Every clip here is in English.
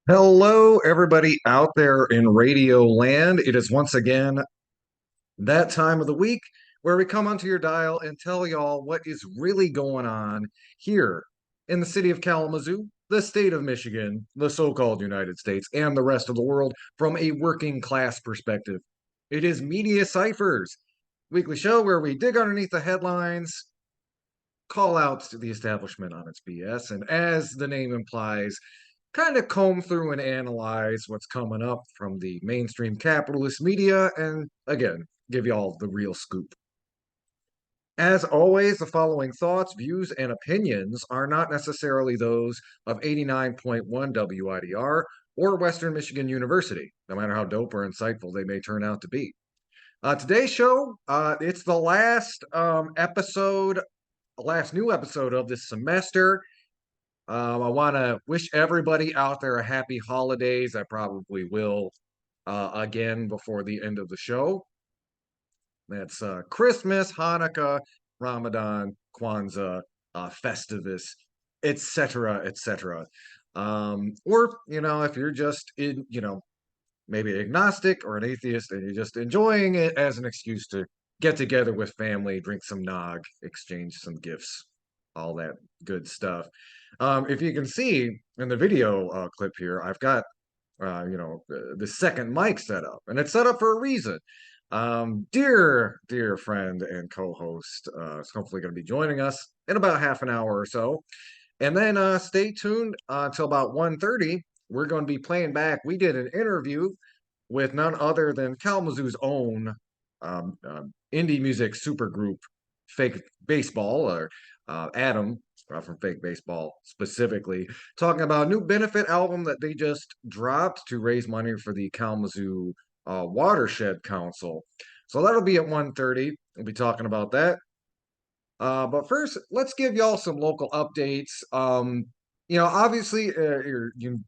Hello, everybody out there in radio land. It is once again that time of the week where we come onto your dial and tell y'all what is really going on here in the city of Kalamazoo, the state of Michigan, the so-called United States, and the rest of the world from a working class perspective. It is Media Cyphers, weekly show where we dig underneath the headlines, call out to the establishment on its BS, and as the name implies, kind of comb through and analyze what's coming up from the mainstream capitalist media and again give y'all the real scoop. As always, the following thoughts, views, and opinions are not necessarily those of 89.1 WIDR or Western Michigan University, no matter how dope or insightful they may turn out to be. Today's show, it's the last new episode of this semester. I want to wish everybody out there a happy holidays. I probably will again before the end of the show. That's Christmas, Hanukkah, Ramadan, Kwanzaa, Festivus, etc., etc. Or if you're just maybe agnostic or an atheist and you're just enjoying it as an excuse to get together with family, drink some nog, exchange some gifts, all that good stuff. If you can see in the video clip here, I've got the second mic set up, and it's set up for a reason. Dear friend and co-host is hopefully going to be joining us in about half an hour or so, and then stay tuned until about 1:30. We're going to be playing back. We did an interview with none other than Kalamazoo's own indie music supergroup, Fake Baseball, or Adam from Fake Baseball specifically, talking about a new benefit album that they just dropped to raise money for the Kalamazoo Watershed Council. So that'll be at 1:30. We'll be talking about that. But first, let's give y'all some local updates. Obviously,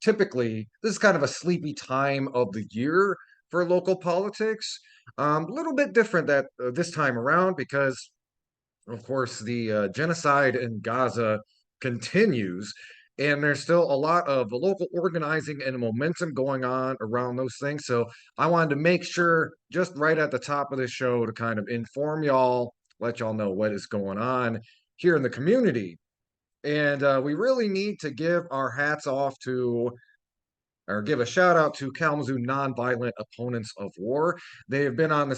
typically this is kind of a sleepy time of the year for local politics. A little bit different that this time around because, of course, the genocide in Gaza continues, and there's still a lot of local organizing and momentum going on around those things. So I wanted to make sure, just right at the top of the show, to kind of inform y'all, let y'all know what is going on here in the community. And we really need to give our hats off to, or give a shout out to Kalamazoo nonviolent opponents of war. They have been on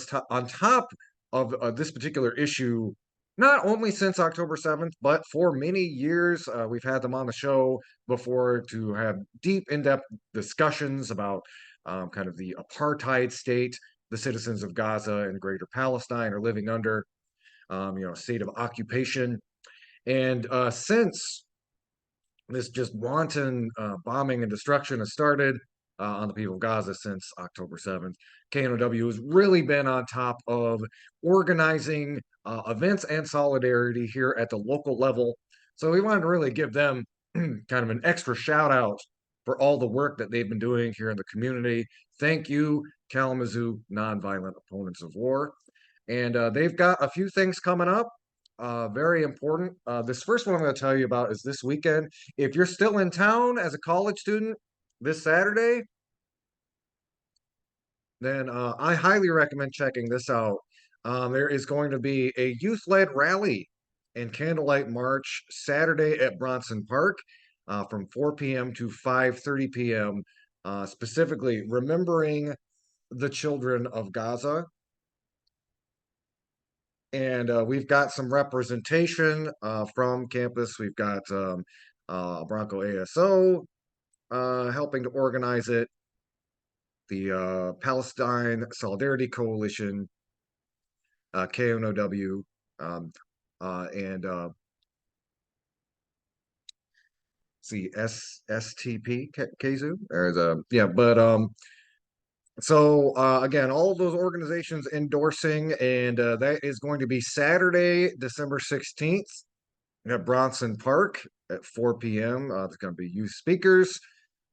top of this particular issue not only since October 7th, but for many years. We've had them on the show before to have deep, in-depth discussions about kind of the apartheid state the citizens of Gaza and Greater Palestine are living under, a state of occupation. And since this just wanton bombing and destruction has started on the people of Gaza since October 7th. KNOW has really been on top of organizing events and solidarity here at the local level. So we wanted to really give them kind of an extra shout out for all the work that they've been doing here in the community. Thank you, Kalamazoo Nonviolent Opponents of War. And they've got a few things coming up, very important. This first one I'm going to tell you about is this weekend. If you're still in town as a college student this Saturday, then I highly recommend checking this out. There is going to be a youth-led rally and candlelight march Saturday at Bronson Park from 4 p.m. to 5:30 p.m., specifically remembering the children of Gaza. And we've got some representation from campus. We've got Bronco ASO helping to organize it, the Palestine Solidarity Coalition, KNOW, and see STP KZU. There's a yeah, but so again, all of those organizations endorsing, and that is going to be Saturday, December 16th at Bronson Park at 4 p.m. There's going to be youth speakers,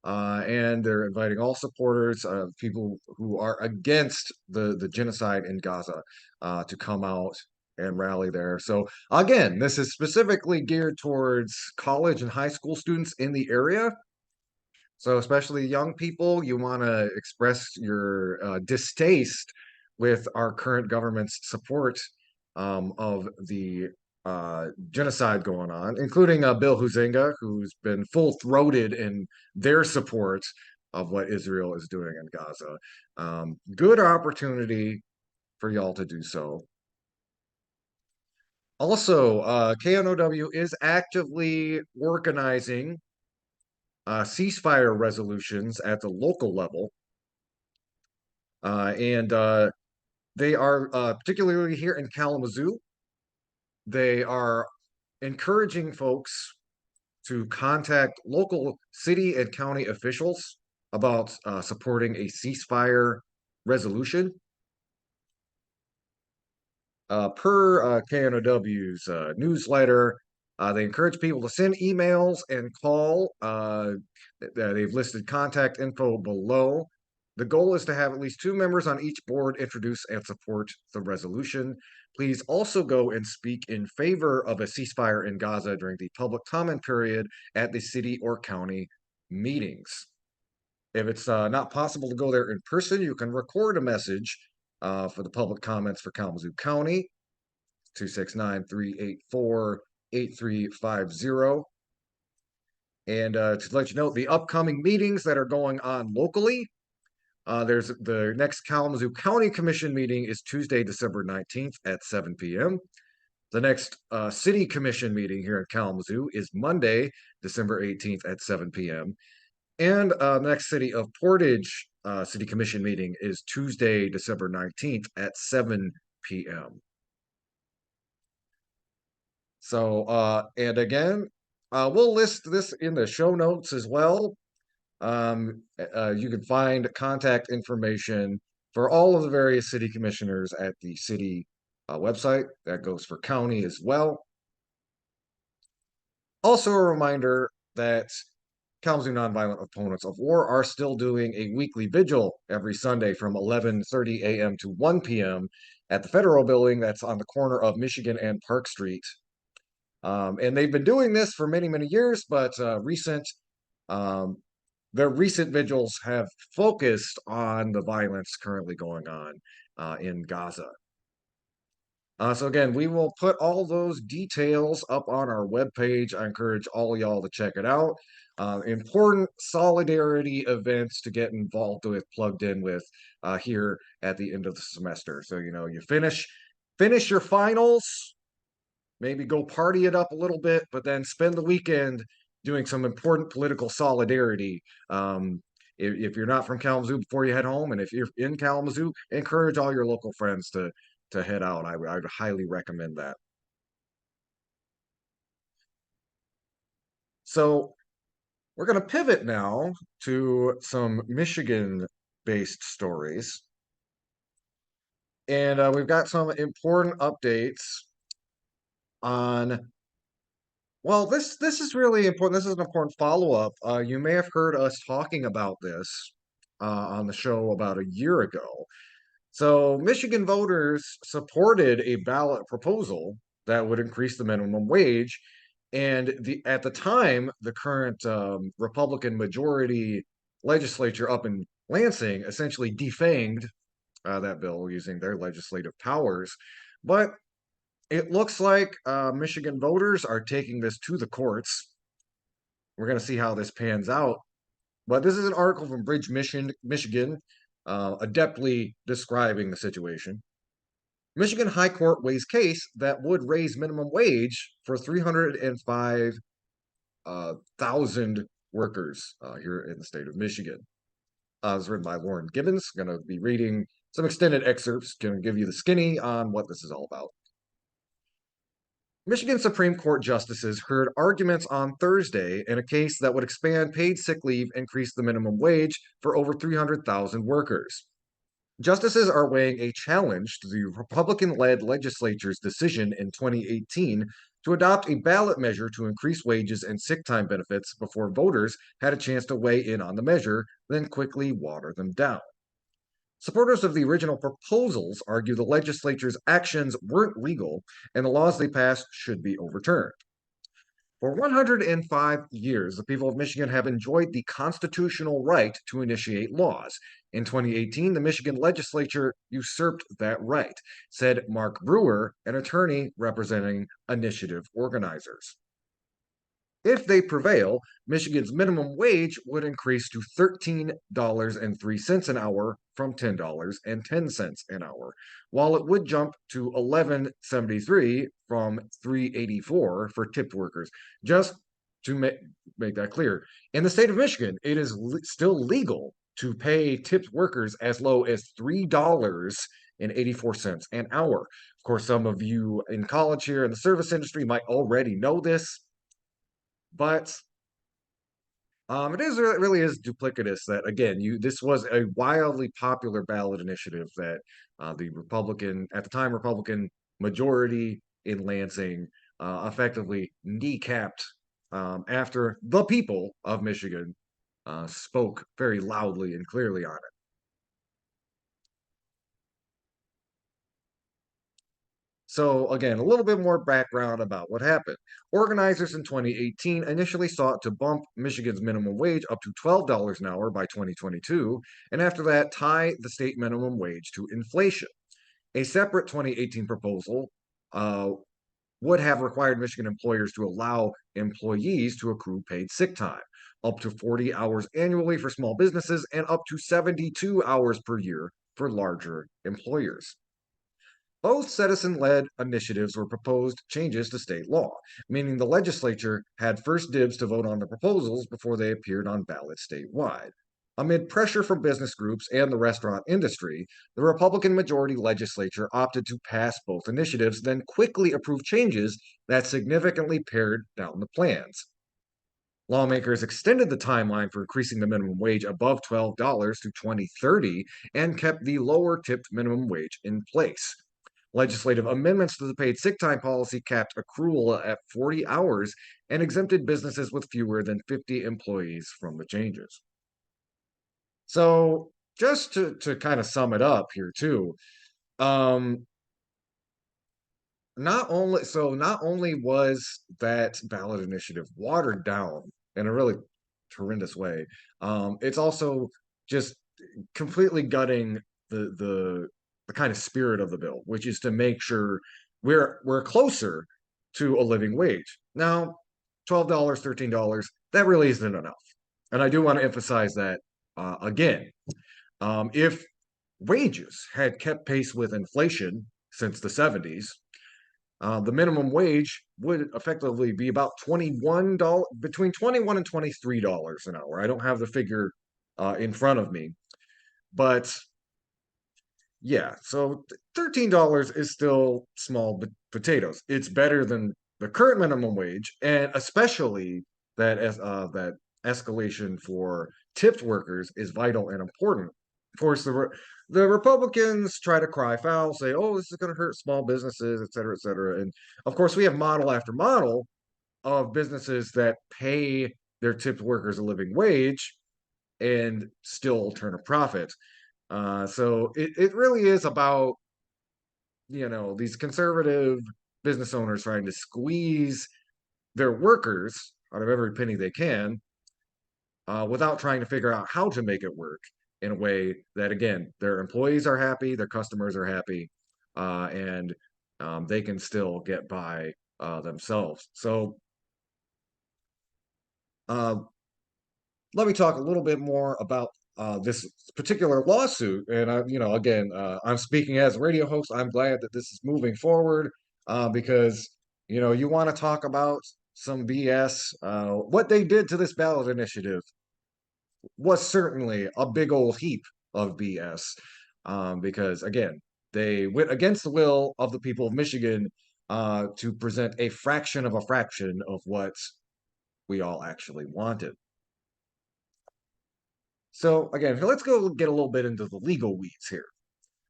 and they're inviting all supporters, people who are against the genocide in Gaza, to come out and rally there. So again, this is specifically geared towards college and high school students in the area. So, especially young people, you want to express your distaste with our current government's support of the genocide going on, including Bill Huizenga, who's been full-throated in their support of what Israel is doing in Gaza. Good opportunity for y'all to do so. Also, KNOW is actively organizing ceasefire resolutions at the local level. And they are particularly here in Kalamazoo. They are encouraging folks to contact local city and county officials about supporting a ceasefire resolution. Per KNOW's newsletter, they encourage people to send emails and call. They've listed contact info below. The goal is to have at least 2 members on each board introduce and support the resolution. Please also go and speak in favor of a ceasefire in Gaza during the public comment period at the city or county meetings. If it's not possible to go there in person, you can record a message for the public comments for Kalamazoo County, 269-384-8350. And to let you know, the upcoming meetings that are going on locally, there's the next Kalamazoo County Commission meeting is Tuesday, December 19th at 7 p.m. The next City Commission meeting here in Kalamazoo is Monday, December 18th at 7 p.m. And the next City of Portage City Commission meeting is Tuesday, December 19th at 7 p.m. So, and again, we'll list this in the show notes as well. You can find contact information for all of the various city commissioners at the city website. That goes for county as well. Also, a reminder that Kalamazoo Nonviolent Opponents of War are still doing a weekly vigil every Sunday from 11:30 a.m. to 1 p.m. at the Federal Building that's on the corner of Michigan and Park Street. And they've been doing this for many, many years, but um, their recent vigils have focused on the violence currently going on in Gaza. So again, we will put all those details up on our webpage. I encourage all y'all to check it out. Important solidarity events to get involved with, plugged in with here at the end of the semester. So, you know, you finish your finals, maybe go party it up a little bit, but then spend the weekend doing some important political solidarity. If you're not from Kalamazoo before you head home, and if you're in Kalamazoo, encourage all your local friends to head out. I would highly recommend that. So we're going to pivot now to some Michigan-based stories. And we've got some important updates on, well, this is really important. This is an important follow-up. You may have heard us talking about this on the show about a year ago. So Michigan voters supported a ballot proposal that would increase the minimum wage. And at the time, the current Republican majority legislature up in Lansing essentially defanged that bill using their legislative powers. But it looks like Michigan voters are taking this to the courts. We're going to see how this pans out. But this is an article from Bridge, Michigan, adeptly describing the situation. Michigan High Court weighs case that would raise minimum wage for 305,000 workers here in the state of Michigan. It was written by Lauren Gibbons. Going to be reading some extended excerpts, going to give you the skinny on what this is all about. Michigan Supreme Court justices heard arguments on Thursday in a case that would expand paid sick leave, increase the minimum wage for over 300,000 workers. Justices are weighing a challenge to the Republican-led legislature's decision in 2018 to adopt a ballot measure to increase wages and sick time benefits before voters had a chance to weigh in on the measure, then quickly water them down. Supporters of the original proposals argue the legislature's actions weren't legal and the laws they passed should be overturned. For 105 years, the people of Michigan have enjoyed the constitutional right to initiate laws. In 2018, the Michigan legislature usurped that right, said Mark Brewer, an attorney representing initiative organizers. If they prevail, Michigan's minimum wage would increase to $13.03 an hour from $10.10 an hour, while it would jump to $11.73 from $3.84 for tipped workers. Just to make that clear, in the state of Michigan, it is still legal to pay tipped workers as low as $3.84 an hour. Of course, some of you in college here in the service industry might already know this, but it really is duplicitous that again, this was a wildly popular ballot initiative that the Republican at the time Republican majority in Lansing effectively kneecapped after the people of Michigan spoke very loudly and clearly on it. So again, a little bit more background about what happened. Organizers in 2018 initially sought to bump Michigan's minimum wage up to $12 an hour by 2022, and after that, tie the state minimum wage to inflation. A separate 2018 proposal uh, would have required Michigan employers to allow employees to accrue paid sick time, up to 40 hours annually for small businesses and up to 72 hours per year for larger employers. Both citizen-led initiatives were proposed changes to state law, meaning the legislature had first dibs to vote on the proposals before they appeared on ballots statewide. Amid pressure from business groups and the restaurant industry, the Republican majority legislature opted to pass both initiatives, then quickly approved changes that significantly pared down the plans. Lawmakers extended the timeline for increasing the minimum wage above $12 to 2030 and kept the lower tipped minimum wage in place. Legislative amendments to the paid sick time policy capped accrual at 40 hours and exempted businesses with fewer than 50 employees from the changes. So, just to kind of sum it up here, too, um, not only was that ballot initiative watered down in a really horrendous way, it's also just completely gutting the kind of spirit of the bill, which is to make sure we're closer to a living wage. Now, $12, $13, that really isn't enough. And I do want to emphasize that again. If wages had kept pace with inflation since the 70s, the minimum wage would effectively be about $21, between $21 and $23 an hour. I don't have the figure in front of me, but yeah, so $13 is still small potatoes. It's better than the current minimum wage, and especially that escalation for tipped workers is vital and important. Of course, the Republicans try to cry foul, say, "Oh, this is going to hurt small businesses, et cetera, et cetera." And of course, we have model after model of businesses that pay their tipped workers a living wage and still turn a profit. So it really is about, these conservative business owners trying to squeeze their workers out of every penny they can without trying to figure out how to make it work in a way that, again, their employees are happy, their customers are happy, and they can still get by themselves. So uh, let me talk a little bit more about this particular lawsuit. And again, I'm speaking as a radio host. I'm glad that this is moving forward because you want to talk about some BS. What they did to this ballot initiative was certainly a big old heap of BS because again, they went against the will of the people of Michigan to present a fraction of a fraction of what we all actually wanted. So again, let's go get a little bit into the legal weeds here.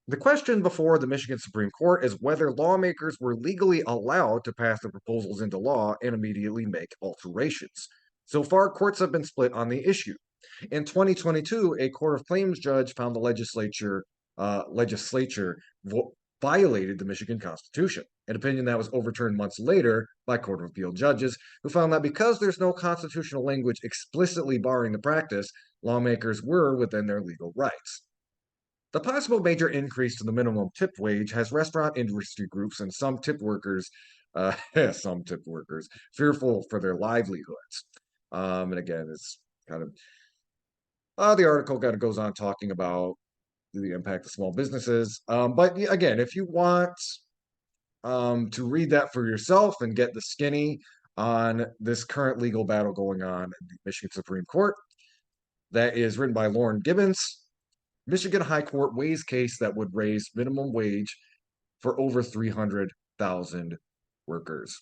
The question before the Michigan Supreme Court is whether lawmakers were legally allowed to pass the proposals into law and immediately make alterations. So far, courts have been split on the issue. In 2022, a Court of Claims judge found the legislature violated the Michigan Constitution, an opinion that was overturned months later by Court of Appeal judges who found that because there's no constitutional language explicitly barring the practice, lawmakers were within their legal rights. The possible major increase to the minimum tip wage has restaurant industry groups and some tip workers, some tip workers, fearful for their livelihoods. And again, it's kind of the article kind of goes on talking about the impact of small businesses. But again, if you want to read that for yourself and get the skinny on this current legal battle going on in the Michigan Supreme Court, that is written by Lauren Gibbons. Michigan High Court weighs case that would raise minimum wage for over 300,000 workers.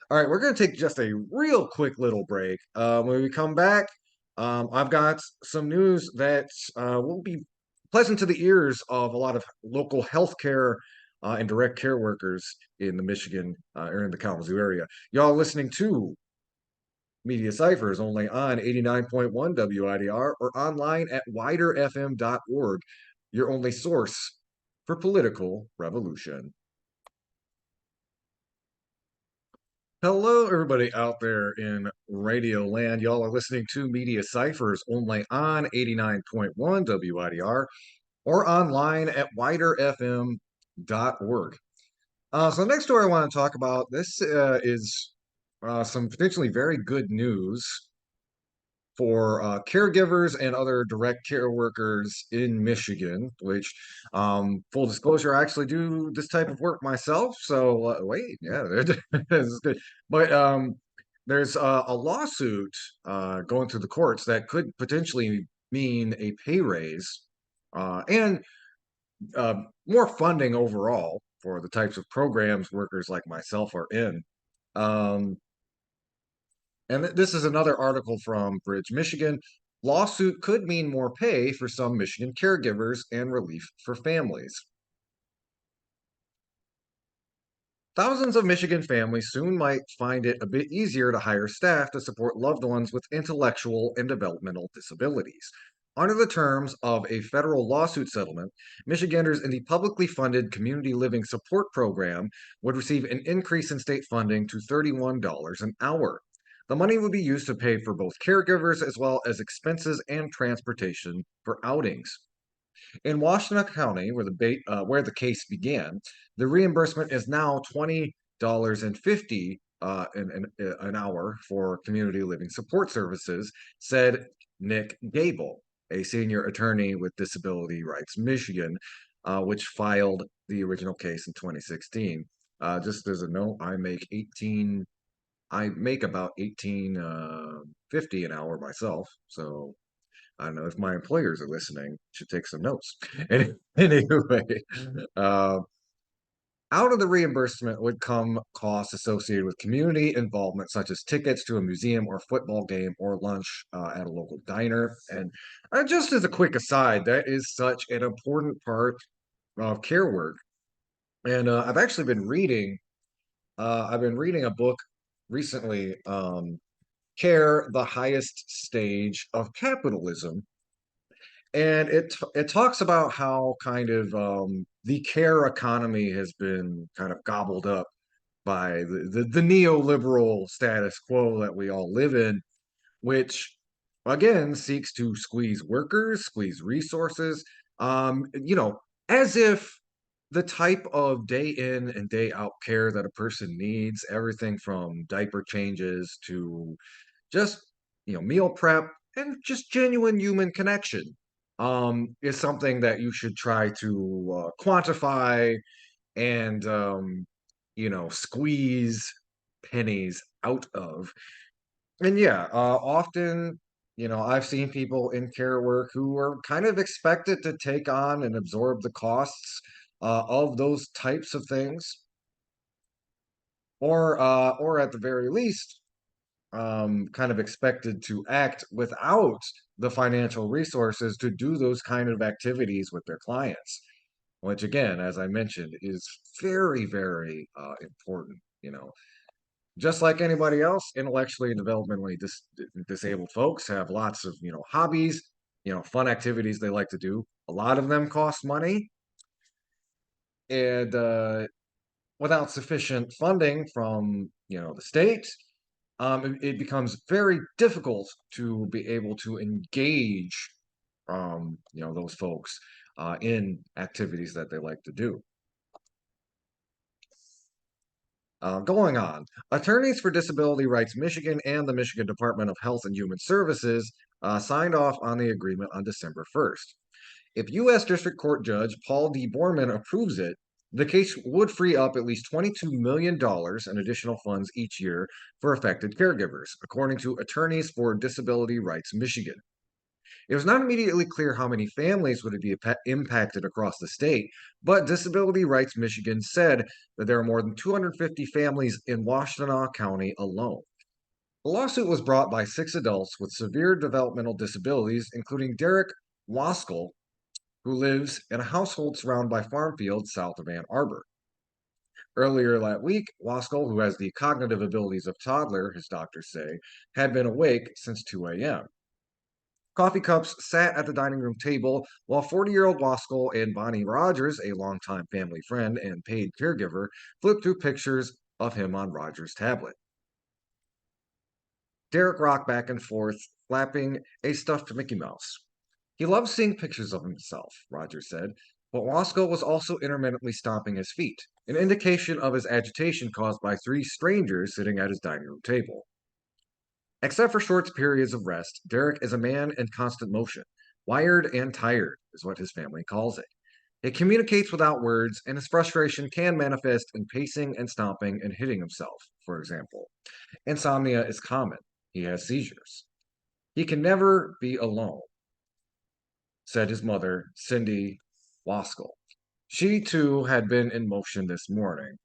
All right, we're going to take just a real quick little break. When we come back, I've got some news that will be pleasant to the ears of a lot of local healthcare and direct care workers in the Michigan or in the Kalamazoo area. Y'all listening to Media Cyphers only on 89.1 WIDR or online at widerfm.org, your only source for political revolution. Hello, everybody out there in Radio Land. Y'all are listening to Media Cyphers only on 89.1 WIDR or online at widerfm.org. So the next story I want to talk about, this is some potentially very good news for caregivers and other direct care workers in Michigan, which, full disclosure, I actually do this type of work myself. So wait, yeah, this is good. But there's a lawsuit going through the courts that could potentially mean a pay raise and more funding overall for the types of programs workers like myself are in. Um, and this is another article from Bridge, Michigan. Lawsuit could mean more pay for some Michigan caregivers and relief for families. Thousands of Michigan families soon might find it a bit easier to hire staff to support loved ones with intellectual and developmental disabilities. Under the terms of a federal lawsuit settlement, Michiganders in the publicly funded Community Living Support Program would receive an increase in state funding to $31 an hour. The money would be used to pay for both caregivers as well as expenses and transportation for outings. In Washtenaw County, where the case began, the reimbursement is now $20.50 an hour for community living support services, said Nick Gable, a senior attorney with Disability Rights Michigan, which filed the original case in 2016. Just as a note, I make about 18.50 an hour myself. So I don't know if my employers are listening, should take some notes. Anyway, uh, out of the reimbursement would come costs associated with community involvement, such as tickets to a museum or football game or lunch at a local diner. And just as a quick aside, that is such an important part of care work. And I've actually been reading. I've been reading a book recently, Care: The Highest Stage of Capitalism, and it talks about how kind of the care economy has been kind of gobbled up by the neoliberal status quo that we all live in, which again seeks to squeeze workers, squeeze resources, as if the type of day in and day out care that a person needs, everything from diaper changes to just meal prep and just genuine human connection is something that you should try to quantify and squeeze pennies out of. And yeah, often I've seen people in care work who are kind of expected to take on and absorb the costs of those types of things, or at the very least kind of expected to act without the financial resources to do those kind of activities with their clients, which again, as I mentioned, is very, very important. Just like anybody else, intellectually and developmentally disabled folks have lots of hobbies, fun activities they like to do. A lot of them cost money, And without sufficient funding from the state, it becomes very difficult to be able to engage those folks in activities that they like to do. Going on, attorneys for Disability Rights Michigan and the Michigan Department of Health and Human Services signed off on the agreement on December 1st. If U.S. District Court Judge Paul D. Borman approves it, the case would free up at least $22 million in additional funds each year for affected caregivers, according to Attorneys for Disability Rights Michigan. It was not immediately clear how many families would be impacted across the state, but Disability Rights Michigan said that there are more than 250 families in Washtenaw County alone. The lawsuit was brought by 6 adults with severe developmental disabilities, including Derek Waskell, who lives in a household surrounded by farm fields south of Ann Arbor. Earlier that week, Waskell, who has the cognitive abilities of a toddler, his doctors say, had been awake since 2 a.m. Coffee cups sat at the dining room table while 40-year-old Waskell and Bonnie Rogers, a longtime family friend and paid caregiver, flipped through pictures of him on Rogers' tablet. Derek rocked back and forth, flapping a stuffed Mickey Mouse. He loved seeing pictures of himself, Rogers said, but Waskell was also intermittently stomping his feet, an indication of his agitation caused by 3 strangers sitting at his dining room table. Except for short periods of rest, Derek is a man in constant motion. Wired and tired is what his family calls it. It communicates without words, and his frustration can manifest in pacing and stomping and hitting himself, for example. Insomnia is common. He has seizures. He can never be alone, said his mother, Cindy Waskell. She, too, had been in motion this morning,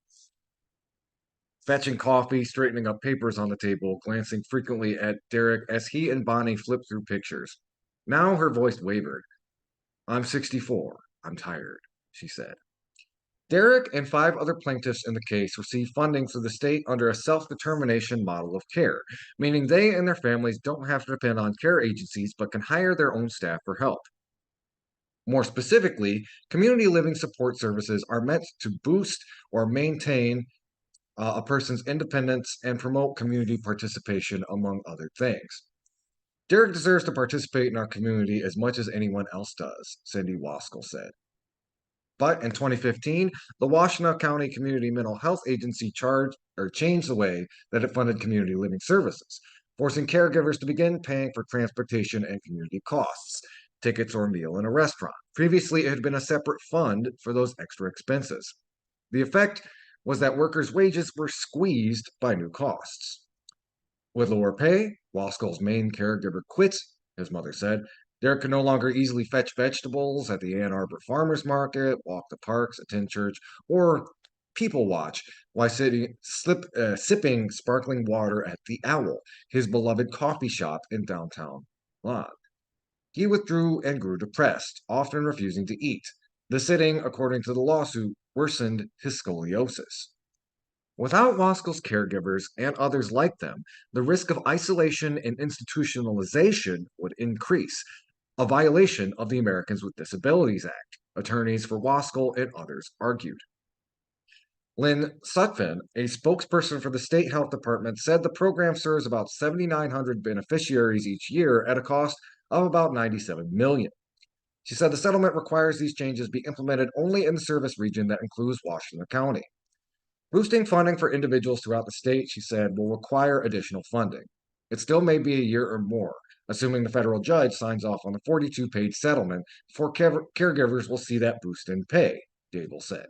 fetching coffee, straightening up papers on the table, glancing frequently at Derek as he and Bonnie flipped through pictures. Now her voice wavered. I'm 64. I'm tired, she said. Derek and 5 other plaintiffs in the case receive funding through the state under a self-determination model of care, meaning they and their families don't have to depend on care agencies but can hire their own staff for help. More specifically, community living support services are meant to boost or maintain a person's independence and promote community participation, among other things. Derek deserves to participate in our community as much as anyone else does, Cindy Waskell said. But in 2015, the Washtenaw County Community Mental Health Agency changed the way that it funded community living services, forcing caregivers to begin paying for transportation and community costs, tickets or a meal in a restaurant. Previously, it had been a separate fund for those extra expenses. The effect was that workers' wages were squeezed by new costs. With lower pay, Waskell's main caregiver quit, his mother said. Derek could no longer easily fetch vegetables at the Ann Arbor Farmers Market, walk the parks, attend church, or people watch while sipping sparkling water at the Owl, his beloved coffee shop in downtown Lod. He withdrew and grew depressed, often refusing to eat. The sitting, according to the lawsuit, worsened his scoliosis. Without Waskell's caregivers and others like them, the risk of isolation and institutionalization would increase, a violation of the Americans with Disabilities Act, attorneys for Waskell and others argued. Lynn Sutphin, a spokesperson for the state health department, said the program serves about 7,900 beneficiaries each year at a cost of about $97 million. She said the settlement requires these changes be implemented only in the service region that includes Washtenaw County. Boosting funding for individuals throughout the state, she said, will require additional funding. It still may be a year or more, assuming the federal judge signs off on the 42-page settlement before caregivers will see that boost in pay, Dable said.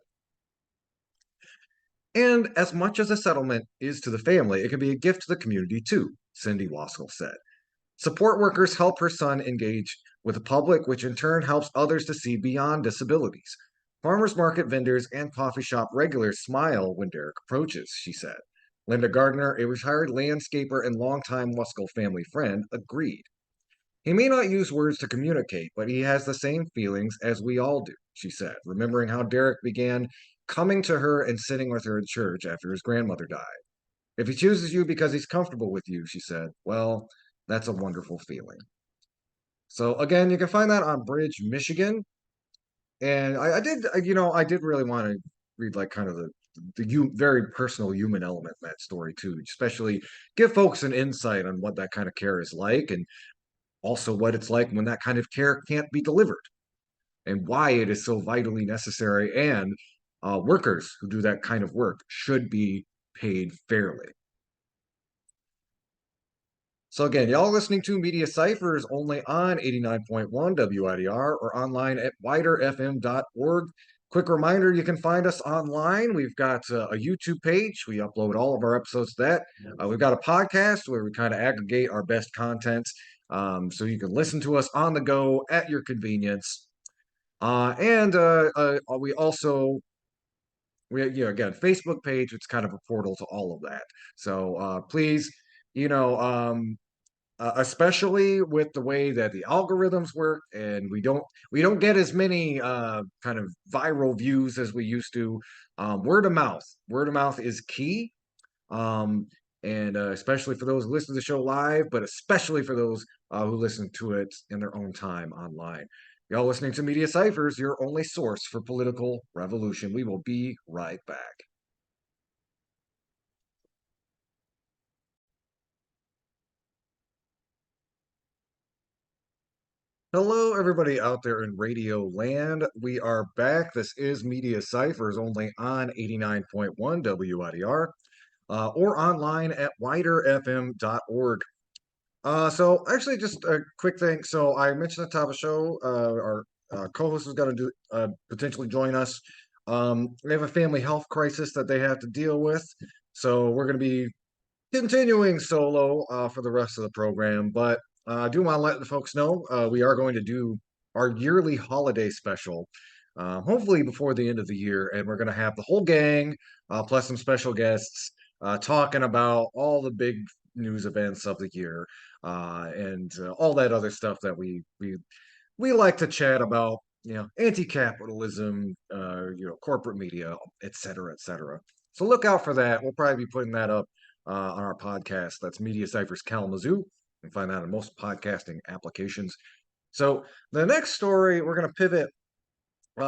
And as much as a settlement is to the family, it can be a gift to the community too, Cindy Waskell said. Support workers help her son engage with the public, which in turn helps others to see beyond disabilities. Farmers market vendors and coffee shop regulars smile when Derek approaches, she said. Linda Gardner, a retired landscaper and longtime Waskell family friend, agreed. He may not use words to communicate, but he has the same feelings as we all do, she said, remembering how Derek began coming to her and sitting with her in church after his grandmother died. If he chooses you because he's comfortable with you, she said, well, that's a wonderful feeling. So again, you can find that on Bridge, Michigan. And I did, I did really want to read like kind of the very personal human element in that story too, especially give folks an insight on what that kind of care is like, and also what it's like when that kind of care can't be delivered, and why it is so vitally necessary. And workers who do that kind of work should be paid fairly. So again, y'all listening to Media Cyphers only on 89.1 WIDR or online at widerfm.org. Quick reminder, you can find us online. We've got a YouTube page. We upload all of our episodes to that. We've got a podcast where we kind of aggregate our best content, so you can listen to us on the go at your convenience. And we also again, Facebook page. It's kind of a portal to all of that. So please, you know, especially with the way that the algorithms work, and we don't get as many kind of viral views as we used to. Word of mouth is key, um, and especially for those who listen to the show live, but especially for those who listen to it in their own time online. Y'all listening to Media Cyphers, your only source for political revolution. We will be right back. Hello, everybody out there in radio land. We are back. This is Media Cyphers only on 89.1 WIDR or online at widerfm.org. So, actually, just a quick thing. So, I mentioned at the top of the show, our co host is going to potentially join us. They have a family health crisis that they have to deal with. So, we're going to be continuing solo for the rest of the program, but I do want to let the folks know we are going to do our yearly holiday special, hopefully before the end of the year, and we're going to have the whole gang plus some special guests talking about all the big news events of the year and all that other stuff that we like to chat about. Anti-capitalism, corporate media, et cetera, et cetera. So look out for that. We'll probably be putting that up on our podcast. That's Media Cyphers Kalamazoo. You can find that on most podcasting applications. So the next story, we're going to pivot.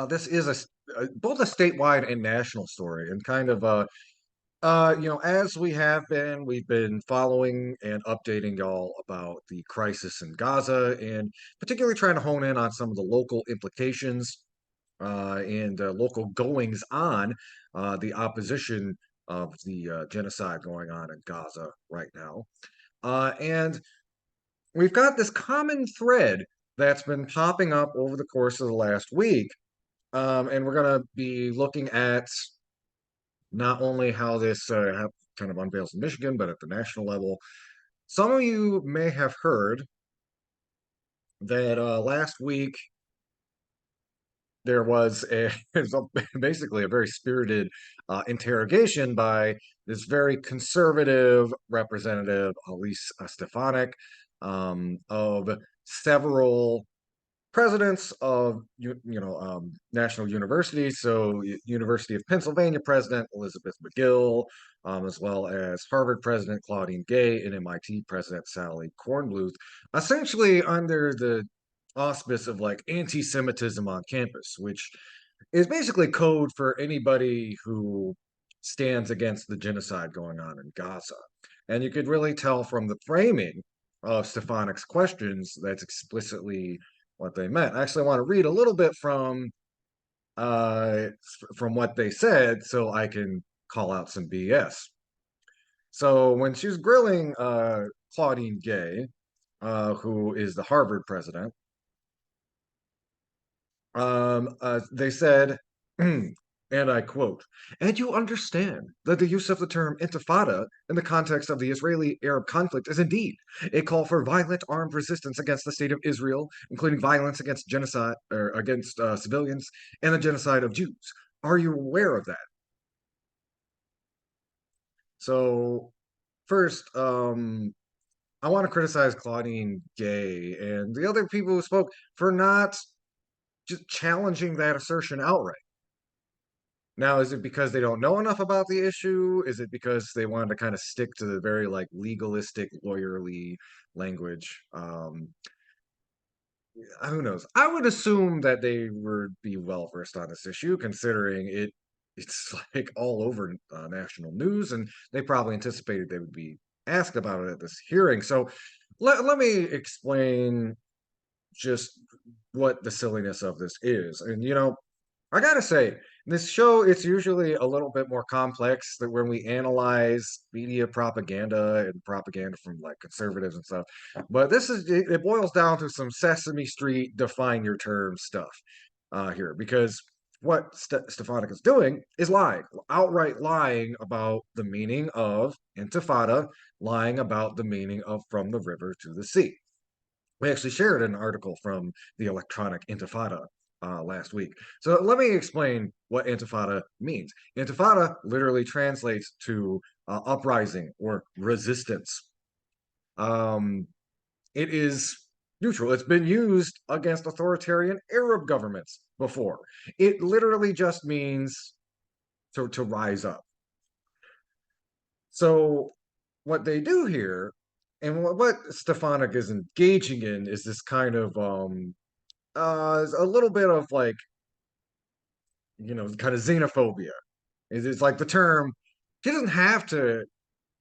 This is both a statewide and national story, and kind of as we've been following and updating y'all about the crisis in Gaza, and particularly trying to hone in on some of the local implications and local goings on, the opposition of the genocide going on in Gaza right now. And we've got this common thread that's been popping up over the course of the last week. And we're going to be looking at not only how this kind of unveils in Michigan, but at the national level. Some of you may have heard that last week there was basically a very spirited interrogation by this very conservative representative, Elise Stefanik, of several presidents of national universities. So, University of Pennsylvania president Elizabeth McGill, as well as Harvard president Claudine Gay and MIT president Sally Kornbluth, essentially under the auspice of like anti-Semitism on campus, which is basically code for anybody who stands against the genocide going on in Gaza. And you could really tell from the framing of Stefanik's questions that's explicitly what they meant. Actually, I want to read a little bit from what they said so I can call out some BS. So when she was grilling Claudine Gay, who is the Harvard president, they said, and I quote, "And you understand that the use of the term intifada in the context of the Israeli-Arab conflict is indeed a call for violent armed resistance against the state of Israel, including violence against genocide or against civilians and the genocide of Jews. Are you aware of that?" So first, I want to criticize Claudine Gay and the other people who spoke for not just challenging that assertion outright. Now, is it because they don't know enough about the issue? Is it because they wanted to kind of stick to the very like legalistic, lawyerly language? who knows? I would assume that they would be well versed on this issue, considering it's like all over national news, and they probably anticipated they would be asked about it at this hearing. So let me explain just what the silliness of this is. And I gotta say, this show, it's usually a little bit more complex that when we analyze media propaganda and propaganda from like conservatives and stuff. But it boils down to some Sesame Street define your terms stuff here, because what Stefanik is doing is lying, outright lying about the meaning of intifada, lying about the meaning of from the river to the sea. We actually shared an article from the Electronic Intifada last week. So let me explain what intifada means. Intifada literally translates to uprising or resistance. Um, it is neutral. It's been used against authoritarian Arab governments before. It literally just means to rise up. So what they do here, and what Stefanik is engaging in, is this kind of a little bit of like, kind of xenophobia. It's like the term, she doesn't have to,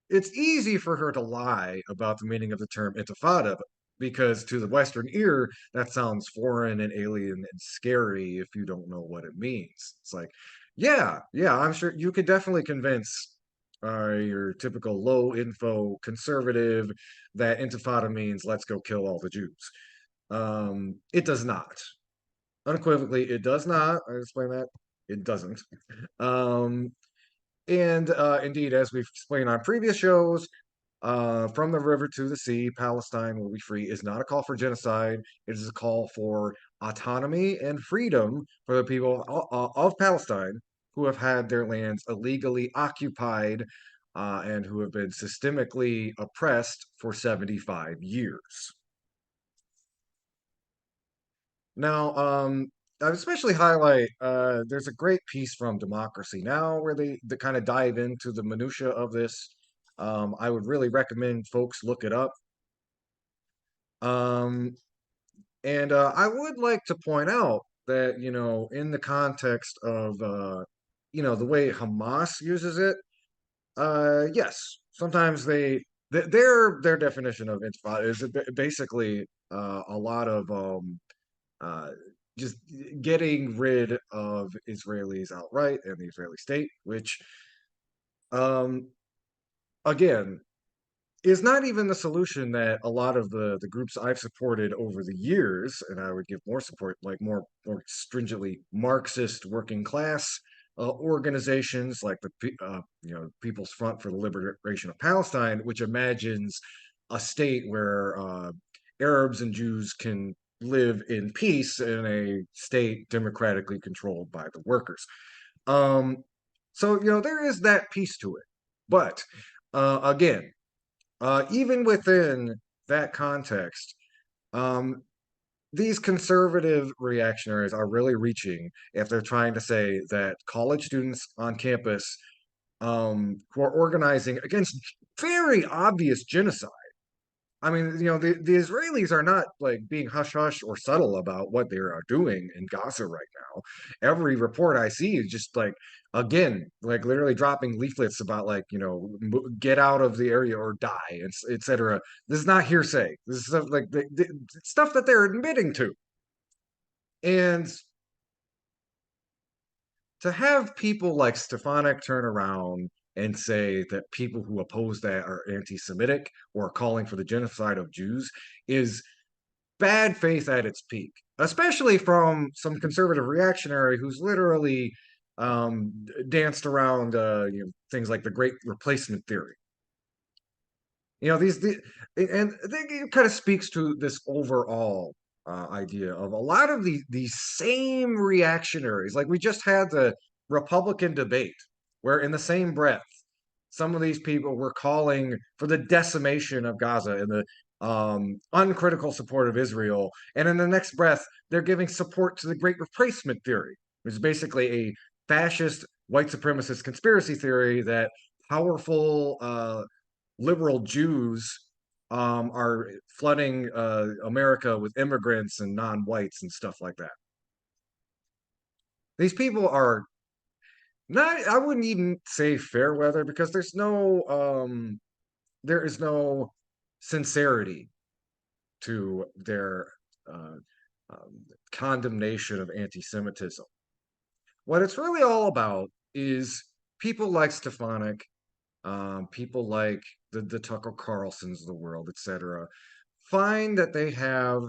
it's easy for her to lie about the meaning of the term intifada, because to the Western ear, that sounds foreign and alien and scary if you don't know what it means. It's like, yeah, I'm sure you could definitely convince your typical low info conservative that intifada means let's go kill all the Jews. It does not. Unequivocally, it does not. I explain that. It doesn't. Um, and indeed, as we've explained on previous shows, from the river to the sea, Palestine will be free is not a call for genocide. It is a call for autonomy and freedom for the people of Palestine who have had their lands illegally occupied and who have been systemically oppressed for 75 years. Now, I especially highlight there's a great piece from Democracy Now! Where they kind of dive into the minutia of this. I would really recommend folks look it up. Um, and I would like to point out that, in the context of, the way Hamas uses it, yes, sometimes their definition of intifada is basically a lot of uh, just getting rid of Israelis outright and the Israeli state, which, um, again, is not even the solution that a lot of the groups I've supported over the years, and I would give more support, like more stringently Marxist working class organizations, like People's Front for the Liberation of Palestine, which imagines a state where Arabs and Jews can live in peace in a state democratically controlled by the workers. So there is that piece to it, but again, even within that context, um, these conservative reactionaries are really reaching if they're trying to say that college students on campus who are organizing against very obvious genocide. I mean, the Israelis are not like being hush hush or subtle about what they are doing in Gaza right now. Every report I see is just like, again, like literally dropping leaflets about like, get out of the area or die, etc. This is not hearsay. This is stuff like stuff that they're admitting to. And to have people like Stefanik turn around and say that people who oppose that are anti-Semitic or calling for the genocide of Jews is bad faith at its peak, especially from some conservative reactionary who's literally danced around things like the Great Replacement theory. And I think it kind of speaks to this overall idea of a lot of these same reactionaries. Like we just had the Republican debate, where in the same breath, some of these people were calling for the decimation of Gaza and the uncritical support of Israel, and in the next breath, they're giving support to the Great Replacement theory, which is basically a fascist white supremacist conspiracy theory that powerful liberal Jews are flooding America with immigrants and non-whites and stuff like that. These people are not, I wouldn't even say fair weather because there is no sincerity to their uh, condemnation of anti-Semitism. What it's really all about is people like Stefanik, people like the Tucker Carlsons of the world, etc., find that they have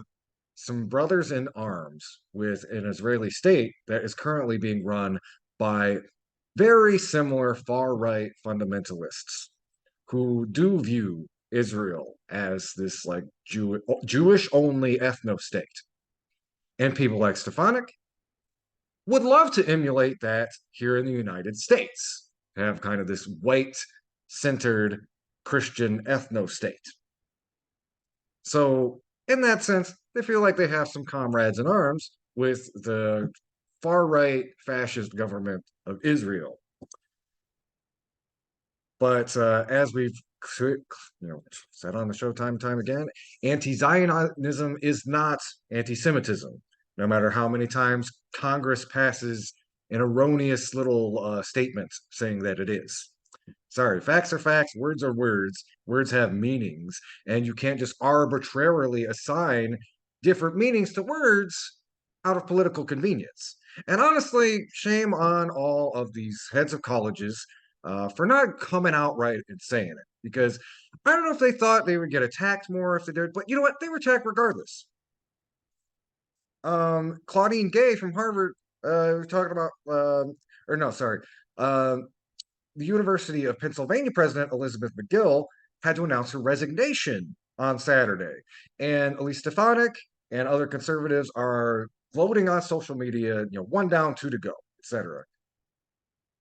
some brothers in arms with an Israeli state that is currently being run by very similar far right fundamentalists who do view Israel as this like Jewish only ethno state. And people like Stefanik would love to emulate that here in the United States, have kind of this white centered Christian ethno state. So, in that sense, they feel like they have some comrades in arms with the far right fascist government of Israel. But as we've said on the show time and time again, anti-Zionism is not anti-Semitism. No matter how many times Congress passes an erroneous little statement saying that it is. Sorry, facts are facts, words are words. Words have meanings, and you can't just arbitrarily assign different meanings to words out of political convenience. And honestly, shame on all of these heads of colleges for not coming out right and saying it. Because I don't know if they thought they would get attacked more if they did, but you know what? They were attacked regardless. Claudine Gay from Harvard, we're talking about, or no, sorry, the University of Pennsylvania president Elizabeth McGill had to announce her resignation on Saturday, and Elise Stefanik and other conservatives are voting on social media, one down, two to go, etc.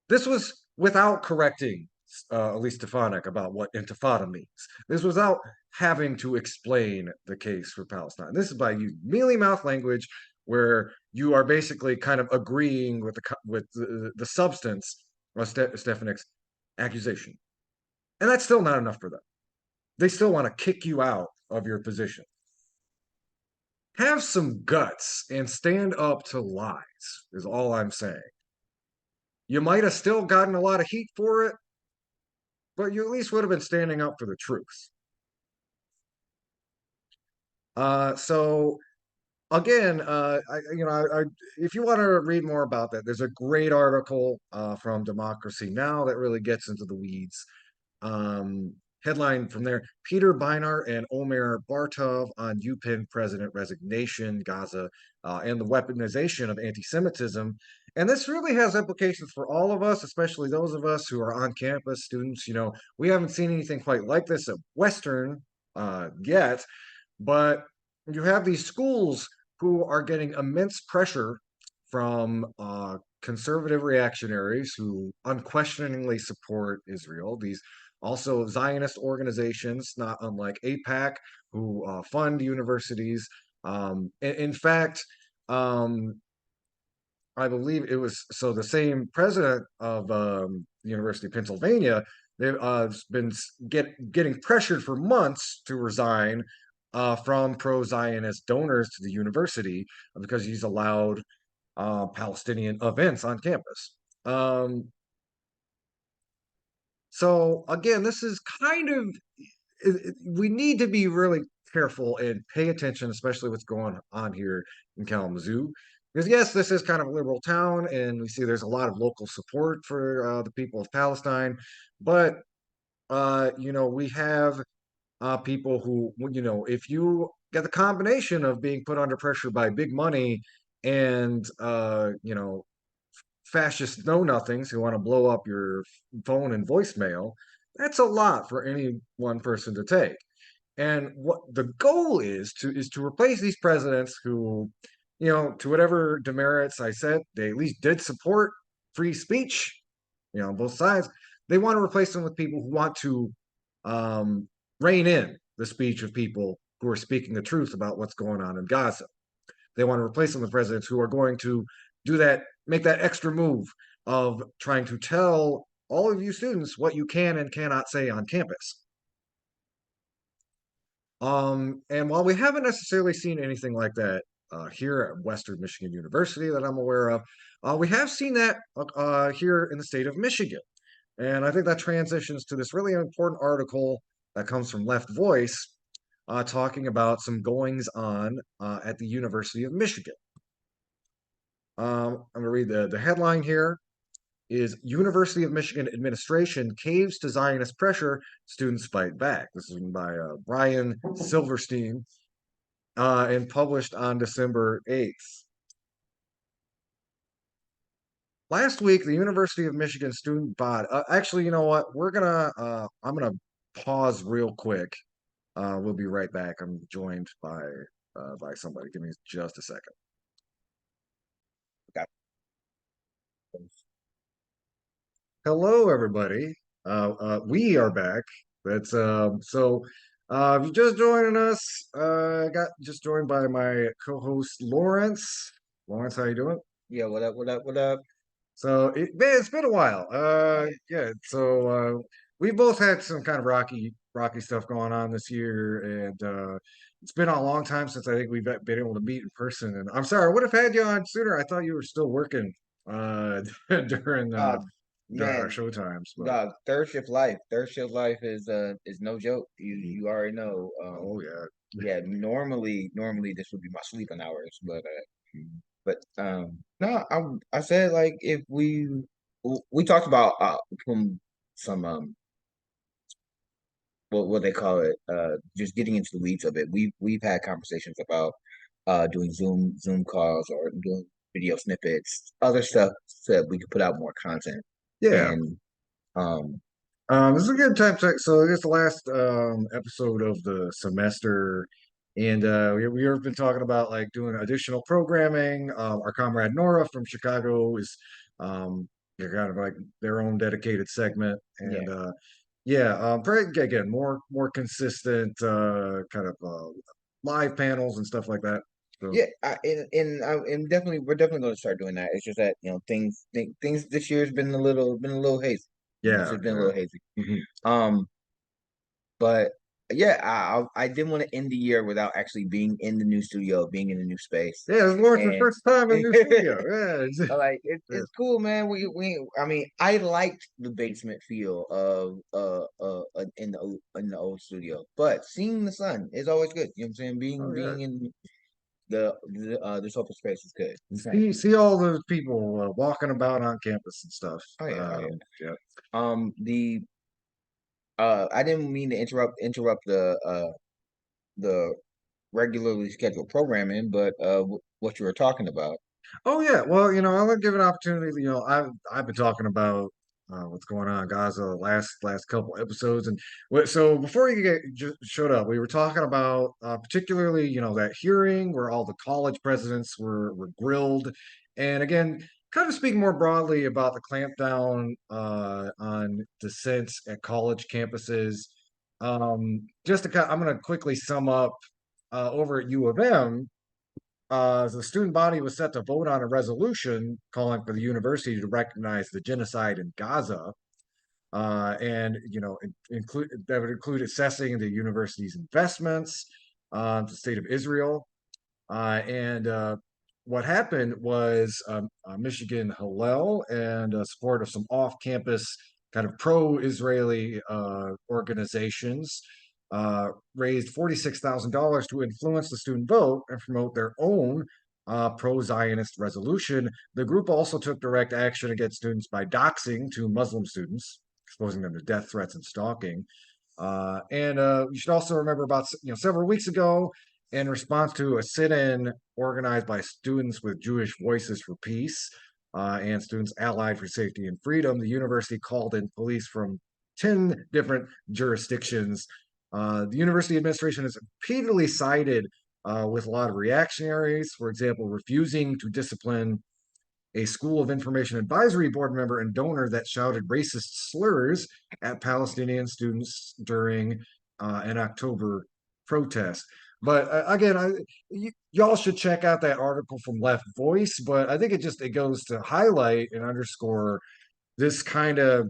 This was without correcting Elise Stefanik about what intifada means. This was without having to explain the case for Palestine. This is by using mealy mouth language where you are basically kind of agreeing with the substance of Stefanik's accusation. And that's still not enough for them. They still want to kick you out of your position. Have some guts and stand up to lies, is all I'm saying. You might have still gotten a lot of heat for it, but you at least would have been standing up for the truth. So again, if you want to read more about that, there's a great article from Democracy Now that really gets into the weeds. Headline from there: Peter Beinart and Omer Bartov on UPenn president resignation, Gaza, and the weaponization of anti-Semitism. And this really has implications for all of us, especially those of us who are on campus students. We haven't seen anything quite like this at Western yet, but you have these schools who are getting immense pressure from conservative reactionaries who unquestioningly support Israel. These also Zionist organizations, not unlike AIPAC, who fund universities. In fact, I believe it was so the same president of the University of Pennsylvania. They've been getting pressured for months to resign from pro-Zionist donors to the university because he's allowed Palestinian events on campus. So again, this is kind of we need to be really careful and pay attention, especially what's going on here in Kalamazoo. Because yes, this is kind of a liberal town, and we see there's a lot of local support for the people of Palestine. But we have people who, if you get the combination of being put under pressure by big money and fascist know-nothings who want to blow up your phone and voicemail, that's a lot for any one person to take. And what the goal is to replace these presidents who, to whatever demerits I said, they at least did support free speech, on both sides. They want to replace them with people who want to rein in the speech of people who are speaking the truth about what's going on in Gaza. They want to replace them with presidents who are going to do that, make that extra move of trying to tell all of you students what you can and cannot say on campus. And while we haven't necessarily seen anything like that here at Western Michigan University that I'm aware of, we have seen that here in the state of Michigan. And I think that transitions to this really important article that comes from Left Voice, talking about some goings on at the University of Michigan. I'm going to read the headline here is University of Michigan administration caves to Zionist pressure, students fight back. This is by Brian Silverstein and published on December 8th. Last week, the University of Michigan student body. Actually, you know what? I'm gonna pause real quick. We'll be right back. I'm joined by somebody. Give me just a second. Okay. Hello, everybody. We are back. That's if you're just joining us, I got just joined by my co-host Lawrence. Lawrence, how you doing? Yeah, what up, what up, what up? So it's been a while. Yeah. So we both had some kind of rocky stuff going on this year, and it's been a long time since I think we've been able to meet in person. And I'm sorry, I would have had you on sooner. I thought you were still working during Uh during our man, show times, but dog, third shift life. Third shift life is no joke. mm, You already know. oh yeah. Yeah, normally this would be my sleeping hours, but no, I said like if we talked about some what they call it, just getting into the weeds of it. We've had conversations about doing Zoom calls or doing video snippets, other stuff so that we could put out more content. Yeah. And um This is a good time to, so it's the last episode of the semester, and we've been talking about like doing additional programming. Our comrade Nora from Chicago is they're kind of like their own dedicated segment, and yeah. yeah, very again more consistent kind of live panels and stuff like that. So Yeah, and definitely we're definitely going to start doing that. It's just that things this year's been a little hazy. It's yeah, just been a yeah. little hazy. Mhm. Um, but yeah, I didn't want to end the year without actually being in the new studio, being in the new space, Yeah, it's Lawrence's and first time in the new studio. Yeah, like yeah. it's cool, man. We I mean, I liked the basement feel of in the old studio, but seeing the sun is always good. You know what I'm saying? Oh yeah. Being in this open space is good. You It's nice. see all those people walking about on campus and stuff. Oh yeah, oh yeah. Yeah. The I didn't mean to interrupt the regularly scheduled programming, but what you were talking about. Oh yeah. Well, I want to give an opportunity. I've been talking about what's going on in Gaza last couple episodes, and so before you showed up, we were talking about particularly that hearing where all the college presidents were grilled, and again, kind of speaking more broadly about the clampdown on dissent at college campuses. I'm going to quickly sum up over at U of M. The student body was set to vote on a resolution calling for the university to recognize the genocide in Gaza, and include that would include assessing the university's investments, the state of Israel, and what happened was Michigan Hillel and support of some off-campus kind of pro-Israeli organizations raised $46,000 to influence the student vote and promote their own pro-Zionist resolution. The group also took direct action against students by doxing to Muslim students, exposing them to death threats and stalking. And you should also remember about several weeks ago, in response to a sit-in organized by Students with Jewish Voices for Peace and Students Allied for Safety and Freedom, the university called in police from 10 different jurisdictions. The university administration has repeatedly sided with a lot of reactionaries, for example, refusing to discipline a School of Information Advisory Board member and donor that shouted racist slurs at Palestinian students during an October protest. But again, y'all should check out that article from Left Voice. But I think it goes to highlight and underscore this kind of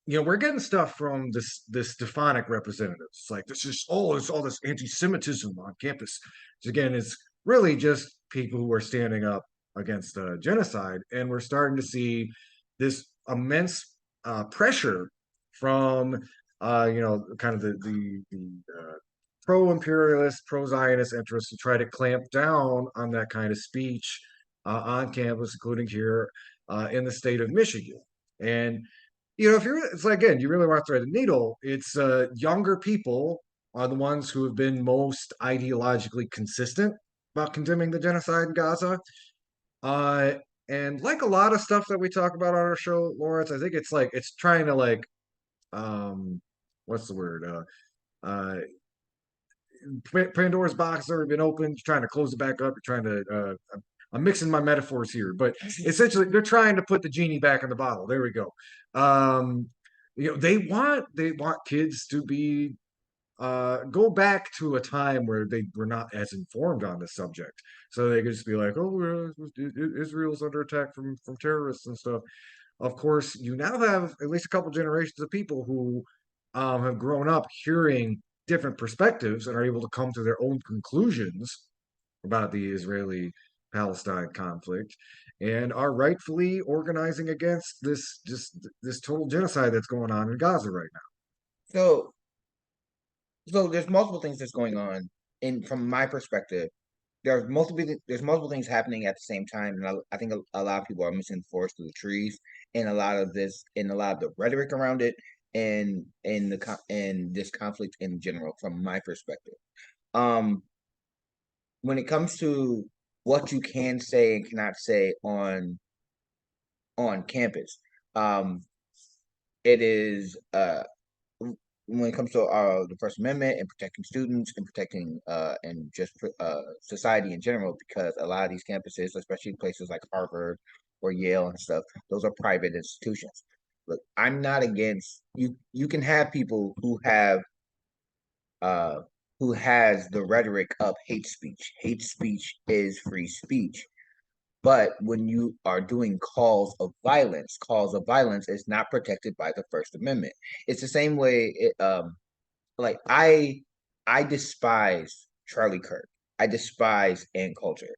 we're getting stuff from this Stefanik representatives. It's like there's all this anti-Semitism on campus. Which again is really just people who are standing up against genocide, and we're starting to see this immense pressure from kind of the pro-imperialist, pro-Zionist interests to try to clamp down on that kind of speech on campus, including here in the state of Michigan. And if you're, it's like, again, you really want to thread a needle, it's younger people are the ones who have been most ideologically consistent about condemning the genocide in Gaza. Uh, and like a lot of stuff that we talk about on our show, Lawrence, I think it's trying to um, what's the word? Uh, Pandora's box has already been opened. You're trying to close it back up. You're trying to. I'm mixing my metaphors here, but essentially, they're trying to put the genie back in the bottle. There we go. Um, they want kids to be go back to a time where they were not as informed on this subject, so they could just be like, "Oh, Israel's under attack from terrorists and stuff." Of course, you now have at least a couple generations of people who have grown up hearing different perspectives and are able to come to their own conclusions about the Israeli Palestine conflict and are rightfully organizing against this total genocide that's going on in Gaza right now. So, so there's multiple things that's going on, and from my perspective, there's multiple things happening at the same time, and I think a lot of people are missing the forest through the trees, and a lot of the rhetoric around it, and this conflict in general, from my perspective. Um, when it comes to what you can say and cannot say on campus, um, it is when it comes to the First Amendment and protecting students and protecting and just society in general, because a lot of these campuses, especially places like Harvard or Yale and stuff, those are private institutions. Look, I'm not against you. You can have people uh, who has the rhetoric of hate speech. Hate speech is free speech. But when you are doing calls of violence is not protected by the First Amendment. It's the same way like I despise Charlie Kirk. I despise Ann Coulter.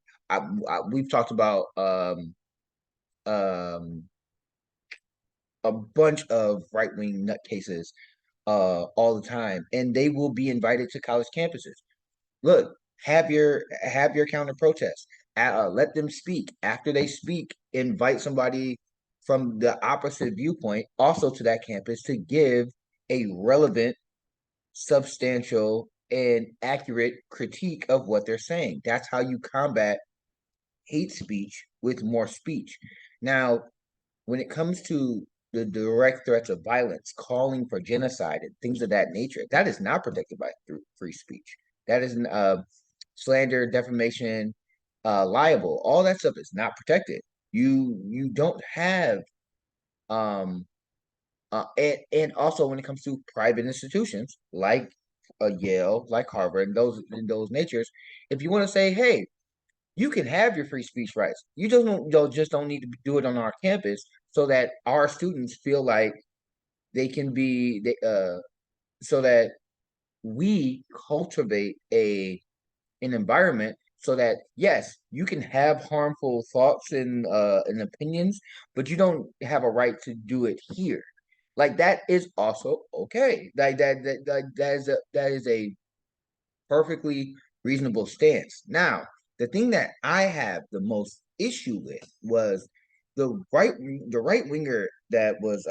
We've talked about um, a bunch of right wing nutcases all the time, and they will be invited to college campuses. Look, have your counter protest. Let them speak. After they speak, invite somebody from the opposite viewpoint also to that campus to give a relevant, substantial, and accurate critique of what they're saying. That's how you combat hate speech with more speech. Now, when it comes to the direct threats of violence, calling for genocide and things of that nature, that is not protected by free speech. That is slander, defamation, liable. All that stuff is not protected. You don't have and also when it comes to private institutions like Yale, like Harvard, and those natures, if you want to say, hey, you can have your free speech rights, you just don't need to do it on our campus, so that our students feel like they can be so that we cultivate a an environment so that yes, you can have harmful thoughts and opinions, but you don't have a right to do it here. Like that is also okay. Like that is a perfectly reasonable stance. Now, the thing that I have the most issue with was the right winger that was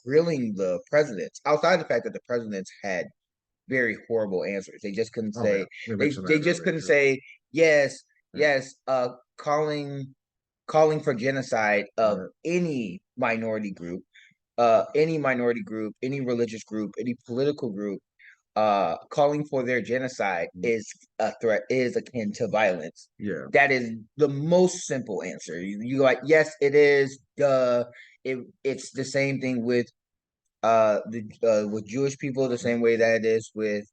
grilling the presidents, outside the fact that the presidents had very horrible answers. They just couldn't Oh yeah, say we they mentioned they that just earlier couldn't too. say yes, Yeah. yes, calling for genocide of Right. any minority group, any religious group, any political group, calling for their genocide Mm. is a threat, is akin to violence. Yeah. That is the most simple answer. You like, yes, it is. It's the same thing with Jewish people, the same way that it is with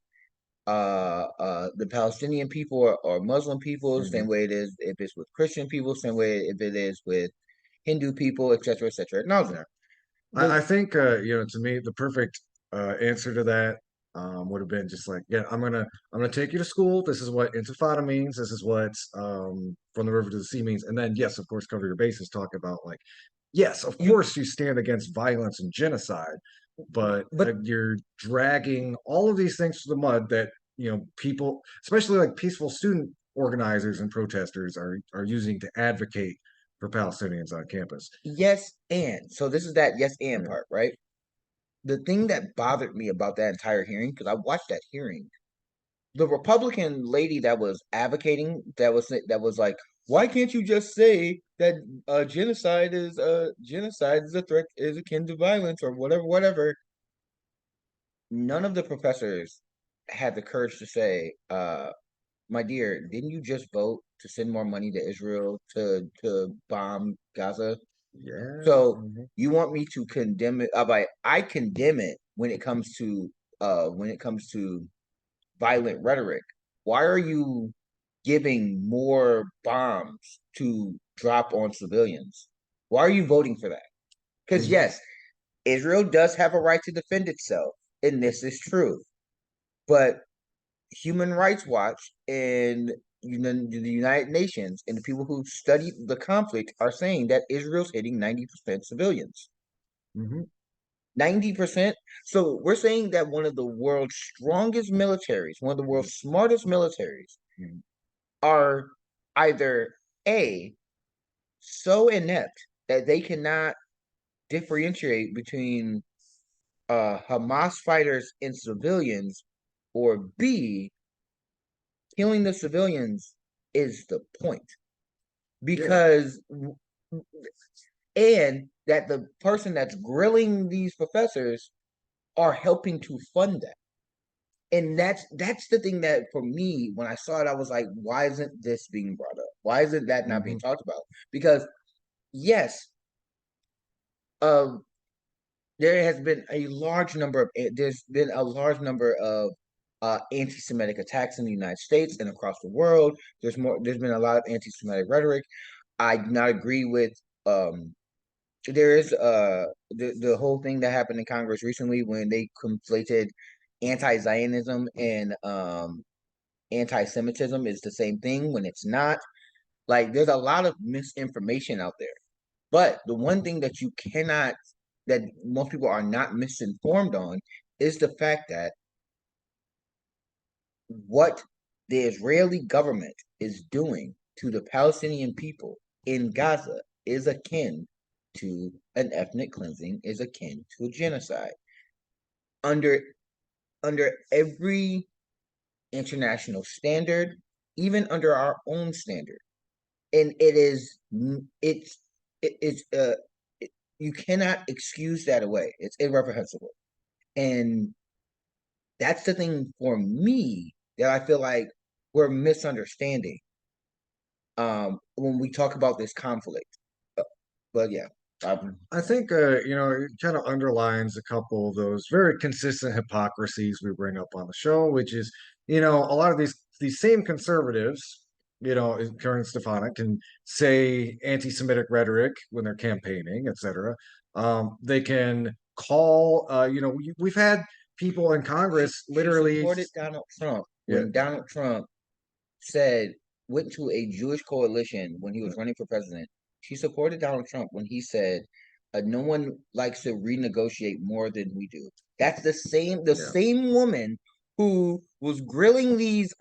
the Palestinian people or Muslim people, the Mm-hmm. same way it is if it's with Christian people, same way if it is with Hindu people, etc., etc. No, the I think to me the perfect answer to that would have been just like, yeah, I'm gonna take you to school. This is what intifada means. This is what from the river to the sea means. And then yes, of course, cover your bases. Talk about like, yes, of you course you stand against violence and genocide, but but you're dragging all of these things to the mud that people, especially like peaceful student organizers and protesters, are using to advocate for Palestinians on campus. yes, and so this is that yes and Yeah. part, right? The thing that bothered me about that entire hearing, because I watched that hearing, the Republican lady that was advocating, that was like, why can't you just say that genocide is a threat, is akin to violence, or whatever, whatever. None of the professors had the courage to say, my dear, didn't you just vote to send more money to Israel to bomb Gaza? Yeah. So Mhm. you want me to condemn it? I condemn it when it comes to violent rhetoric. Why are you giving more bombs to drop on civilians? Why are you voting for that? Because Mhm. yes, Israel does have a right to defend itself, and this is true. But Human Rights Watch and the United Nations and the people who study the conflict are saying that Israel's hitting 90% civilians. Mhm. 90%. So we're saying that one of the world's strongest militaries, one of the world's smartest militaries, Mhm. are either A, so inept that they cannot differentiate between Hamas fighters and civilians, or B, killing the civilians is the point. Yeah. Because, and that the person that's grilling these professors are helping to fund that. And that's the thing that for me, when I saw it, I was like, why isn't this being brought up? Why isn't that not being Mhm. talked about? Because yes, um, there has been a large number of there's been a large number of anti-Semitic attacks in the United States and across the world. There's been a lot of anti-Semitic rhetoric. I do not agree with there is the whole thing that happened in Congress recently when they conflated anti-Zionism and anti-Semitism is the same thing when it's not. Like there's a lot of misinformation out there. But the one thing that you cannot, that most people are not misinformed on, is the fact that what the Israeli government is doing to the Palestinian people in Gaza is akin to an ethnic cleansing, is akin to a genocide. Under every international standard, even under our own standard. And it's it's you cannot excuse that away. It's irreprehensible. And that's the thing for me that I feel like we're misunderstanding when we talk about this conflict. Uh, But yeah, I, I think it kind of underlines a couple of those very consistent hypocrisies we bring up on the show, which is, a lot of these same conservatives, Karen Stefanik can say anti-Semitic rhetoric when they're campaigning, etc. They can call, we've had people in Congress she literally, supported Donald Trump yeah, when Donald Trump said went to a Jewish coalition when he was running for president. She supported Donald Trump when he said, "No one likes to renegotiate more than we do." That's the yeah, same woman who was grilling these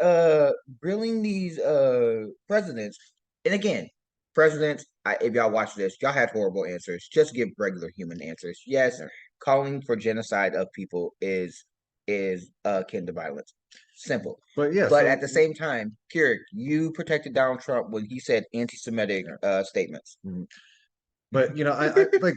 presidents. And again, presidents, if y'all watch this, y'all had horrible answers. Just give regular human answers. Yes, yeah. calling for genocide of people is akin to violence. Simple. But yeah, But so at the same time, Keurig, you protected Donald Trump when he said anti-Semitic yeah. statements. Mhm. But I like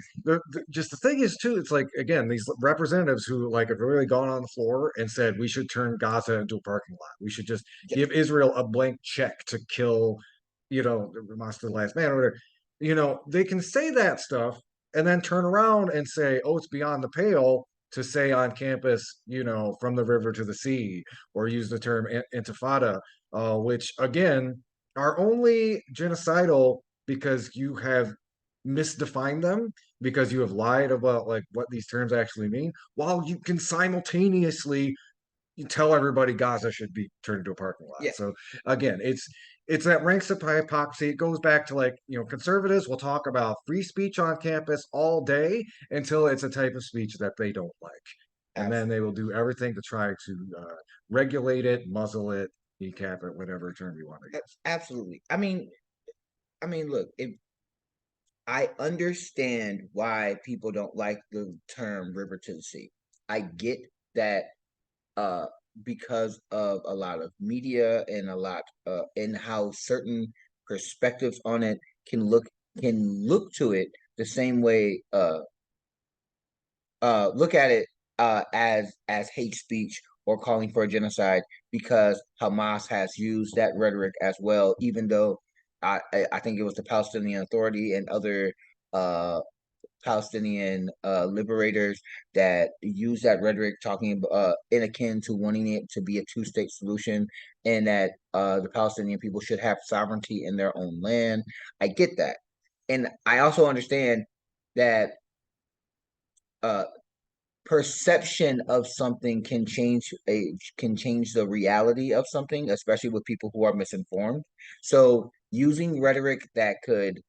just the thing is too. It's like again these representatives who like have really gone on the floor and said we should turn Gaza into a parking lot. We should just Yes. give Israel a blank check to kill, the monster the last man or whatever. They can say that stuff and then turn around and say, oh, it's beyond the pale to say on campus, from the river to the sea, or use the term intifada, which again are only genocidal because you have misdefine them because you have lied about like what these terms actually mean, while you can simultaneously you tell everybody Gaza should be turned into a parking lot. Yeah, So again, it's that ranks of hypocrisy. It goes back to like, conservatives will talk about free speech on campus all day until it's a type of speech that they don't like. And then they absolutely. will do everything to try to regulate it, muzzle it, decap it, whatever term you want to use. Absolutely. I mean, look, if I understand why people don't like the term river to the sea. I get that uh because of a lot of media and a lot and how certain perspectives on it can look to it the same way look at it as hate speech or calling for a genocide because Hamas has used that rhetoric as well, even though I think it was the Palestinian Authority and other uh Palestinian liberators that use that rhetoric, talking in akin to wanting it to be a two-state solution, and that the Palestinian people should have sovereignty in their own land. I get that, and I also understand that uh, perception of something can change the reality of something, especially with people who are misinformed. So using rhetoric that could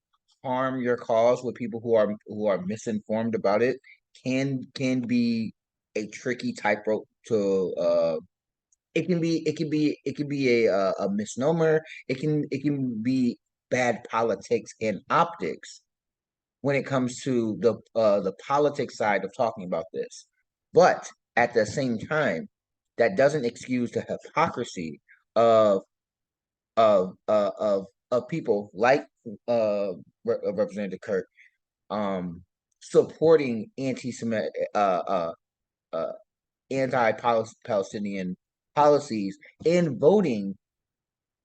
harm your cause with people who are misinformed about it can be a tricky tightrope to it can be a misnomer. It can be bad politics and optics when it comes to the politics side of talking about this. But at the same time, that doesn't excuse the hypocrisy of of people like Representative Kurt supporting anti-Semitic uh, anti-Palestinian policies and voting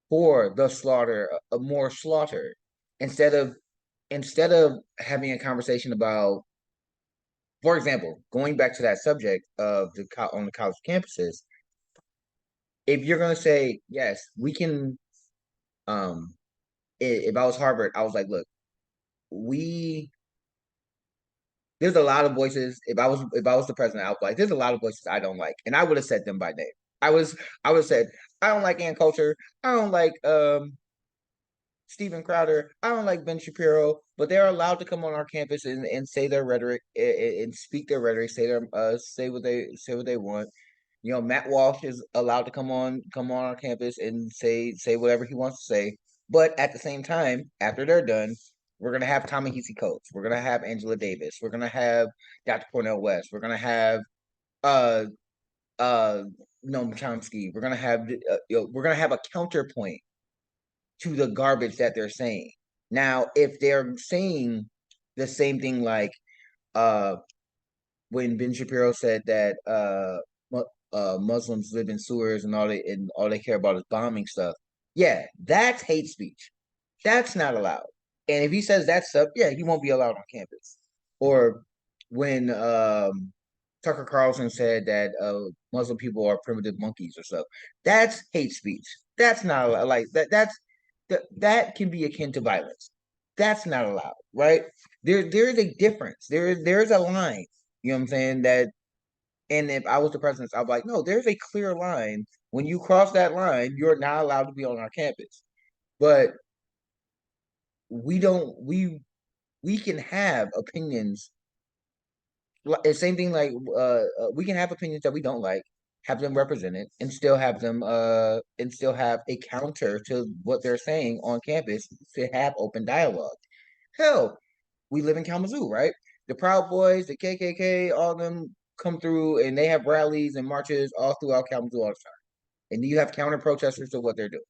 for the slaughter, more slaughter, instead of having a conversation about, for example, going back to that subject of on the college campuses. If you're going to say yes, we can. Um, if I was Harvard, I was like, look, we there's a lot of voices. If I was the president, I was like, there's a lot of voices I don't like, and I would have said them by name. I would have said I don't like Ann Coulter. I don't like Stephen Crowder. I don't like Ben Shapiro, but they're allowed to come on our campus and say their rhetoric and speak their rhetoric, say what they want. Matt Walsh is allowed to come on our campus and say whatever he wants to say. But at the same time, after they're done, we're gonna have Ta-Nehisi Coates. We're gonna have Angela Davis. We're gonna have Dr. Cornel West. We're gonna have uh uh Noam Chomsky. We're gonna have a counterpoint to the garbage that they're saying. Now, if they're saying the same thing like uh when Ben Shapiro said that Muslims live in sewers and all they care about is bombing stuff. Yeah, that's hate speech. That's not allowed. And if he says that stuff, yeah, he won't be allowed on campus. Or when Tucker Carlson said that Muslim people are primitive monkeys or stuff, that's hate speech. That's not allowed. Like that can be akin to violence. That's not allowed, right? There is a difference. There's a line. You know what I'm saying? And if I was the president, I'd be like, no, there's a clear line. When you cross that line, you're not allowed to be on our campus. But we don't we can have opinions. Same thing like we can have opinions that we don't like, have them represented, and still have a counter to what they're saying on campus to have open dialogue. Hell, we live in Kalamazoo, right? The Proud Boys, the KKK, all of them come through and they have rallies and marches all throughout Kalamazoo all the time. And you have counter protesters to what they're doing,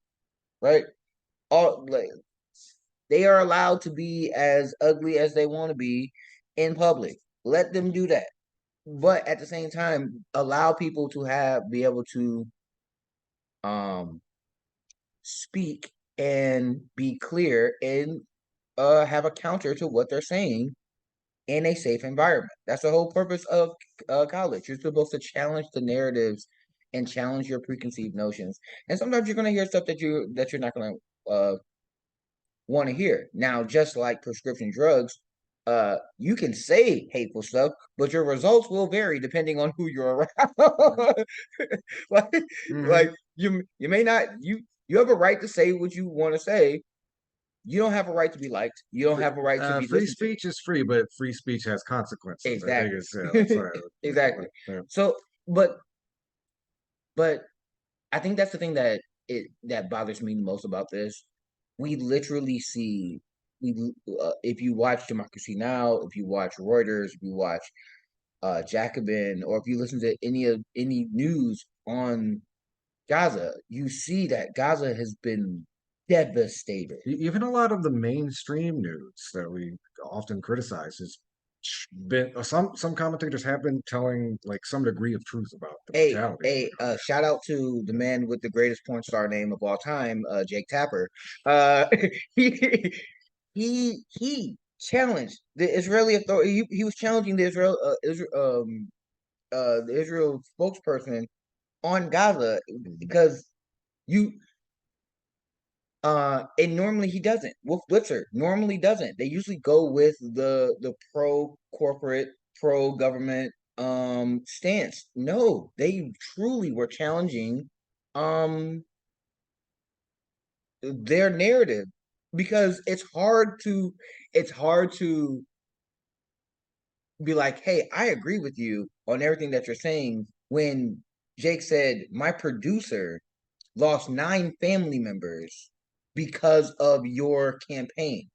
right? All like they are allowed to be as ugly as they want to be in public. Let them do that. But at the same time, allow people to be able to um speak and be clear and have a counter to what they're saying in a safe environment. That's the whole purpose of college. You're supposed to challenge the narratives and challenge your preconceived notions. And sometimes you're going to hear stuff that you're not going to want to hear. Now, just like prescription drugs, you can say hateful stuff, but your results will vary depending on who you're around. like, Hmm. like you may not you have a right to say what you want to say. You don't have a right to be liked. You don't have a right to be Free listened to. speech is free, but free speech has consequences. I think Exactly. it's that's Exactly. yeah. So, but I think that's the thing that bothers me the most about this. We literally see we if you watch Democracy Now, if you watch Reuters, if you watch Jacobin, or if you listen to any news on Gaza, you see that Gaza has been devastated. Even a lot of the mainstream news that we often criticize has been some commentators have been telling like some degree of truth about the brutality. Shout out to the man with the greatest porn star name of all time, Jake Tapper. He he challenged the Israeli authority. He was challenging the Israel spokesperson on Gaza because you and normally he doesn't. Wolf Blitzer normally doesn't. They usually go with the pro corporate, pro government stance. No, they truly were challenging um their narrative because it's hard to be like, hey, I agree with you on everything that you're saying when Jake said my producer lost 9 family members because of your campaign.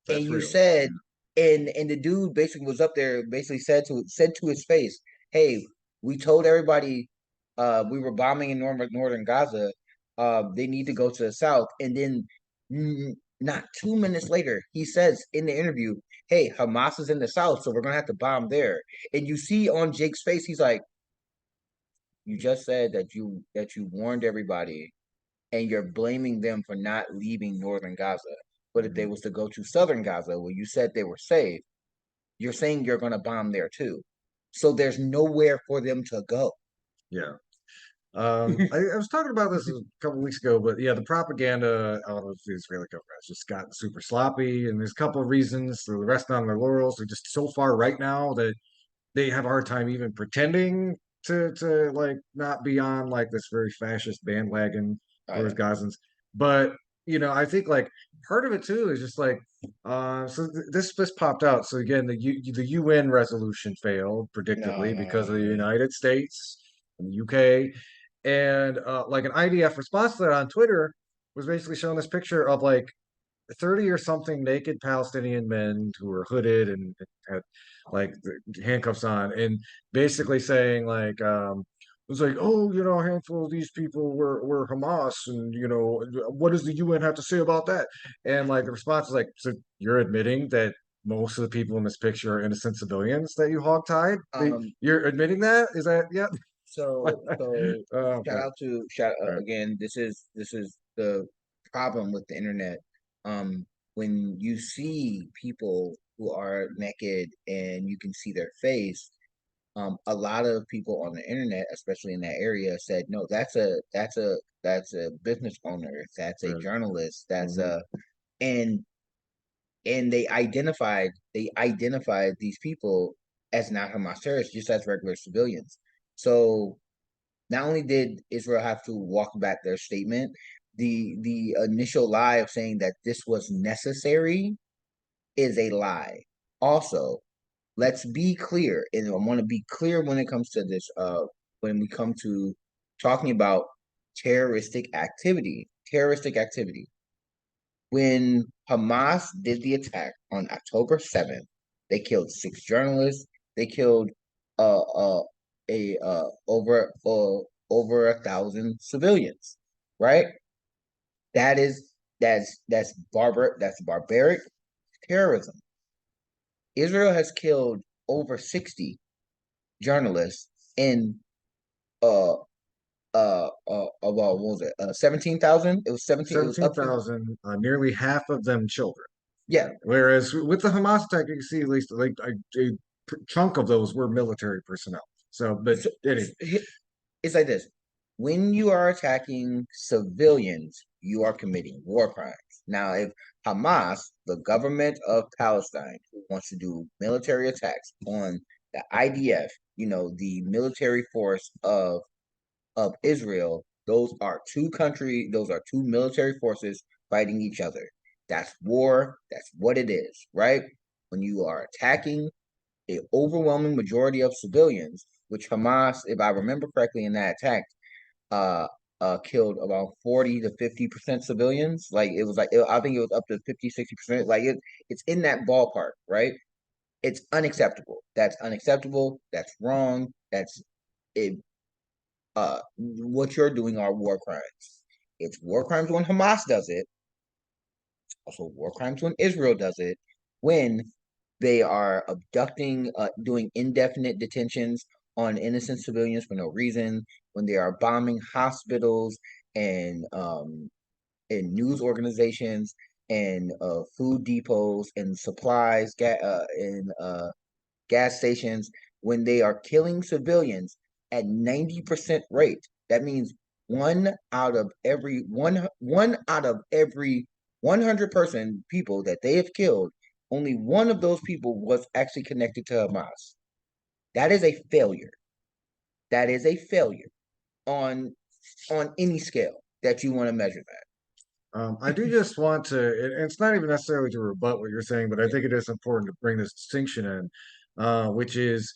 And That's you real. said, and the dude basically was up there, basically said to his face, "Hey, we told everybody we were bombing in northern Gaza. They need to go to the south." And then, not 2 minutes later, he says in the interview, "Hey, Hamas is in the south, so we're gonna have to bomb there." And you see on Jake's face, he's like, "You just said that you warned everybody and you're blaming them for not leaving northern Gaza. But if they Mhm. was to go to southern Gaza, where you said they were safe, you're saying you're going to bomb there too. So there's nowhere for them to go." Yeah. I was talking about this a couple weeks ago, but yeah, the propaganda out of the Israeli government has just gotten super sloppy, and there's a couple of reasons. They're resting on their laurels. They're just so far right now that they have a hard time even pretending to like not be on like this very fascist bandwagon Oh towards yeah, Gazans. But I think like part of it too is just like this popped out. So again, the UN resolution failed no, predictably no, because no, of the no, no. United States and the UK, and like an IDF response to that on Twitter was basically showing this picture of like 30 or something naked Palestinian men who were hooded and had like the handcuffs on, and basically saying like it was like, oh, a handful of these people were Hamas, and what does the UN have to say about that? And like the response is like, so you're admitting that most of the people in this picture are innocent civilians that you hogtied? Um, You're admitting that? Is that yeah? so shout Okay. out to shout All right. again. This is the problem with the internet. When you see people who are naked and you can see their face, a lot of people on the internet, especially in that area, said, "No, that's a business owner, that's a Right. journalist, that's Mhm. a," and they identified these people as not Hamas terrorists, just as regular civilians. So not only did Israel have to walk back their statement, the initial lie of saying that this was necessary is a lie. Also, let's be clear, and I want to be clear when it comes to this. When we come to talking about terroristic activity, when Hamas did the attack on October 7th, they killed 6 journalists. They killed a over 1,000 civilians. Right? That is that's barbaric terrorism. Israel has killed over 60 journalists in uh about, what was it, 17,000. It was 17, it was up to, 17,000, nearly half of them children. yeah. Whereas with the Hamas attack, you can see at least like a chunk of those were military personnel. So, but So, anyway, it's like this: when you are attacking civilians, you are committing war crimes. Now, if Hamas, the government of Palestine, who wants to do military attacks on the IDF, the military force of Israel, those are two military forces fighting each other. That's war. That's what it is, right? When you are attacking an overwhelming majority of civilians, which Hamas, if I remember correctly, in that attack, uh, killed about 40 to 50% civilians. Like it was I think it was up to 50, 60%. Like it's in that ballpark, right? It's unacceptable. That's unacceptable. That's wrong. That's it. What you're doing are war crimes. It's war crimes when Hamas does it. It's also war crimes when Israel does it. When they are abducting, doing indefinite detentions on innocent civilians for no reason. When they are bombing hospitals and news organizations and food depots and supplies, and gas stations, when they are killing civilians at 90% rate. That means one out of every 100 people that they have killed, only one of those people was actually connected to Hamas. That is a failure. That is a failure on any scale that you want to measure that. I do just want to, and it's not even necessarily to rebut what you're saying, but I think it is important to bring this distinction in, which is,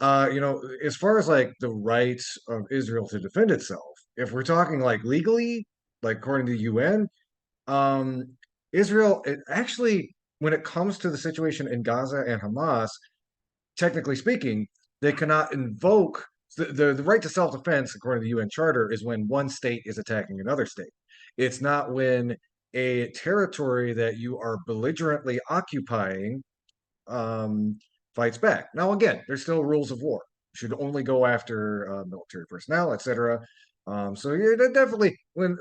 as far as like the rights of Israel to defend itself, if we're talking like legally, like according to the UN, um, Israel, actually, when it comes to the situation in Gaza and Hamas, technically speaking, they cannot invoke the right to self-defense, according to the UN Charter, is when one state is attacking another state. It's not when a territory that you are belligerently occupying fights back. Now, again, there's still rules of war. You should only go after military personnel, etc. So yeah, definitely when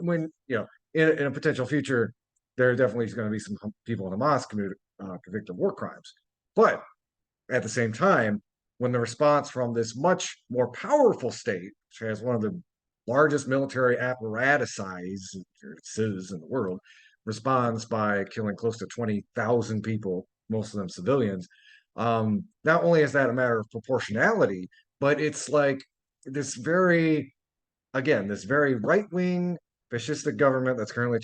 in a potential future, there definitely is going to be some people in Hamas convicted of war crimes. But at the same time, when the response from this much more powerful state, which has one of the largest military apparatuses in the world, responds by killing close to 20,000 people, most of them civilians, not only is that a matter of proportionality, but it's like this this very right wing fascistic government that's currently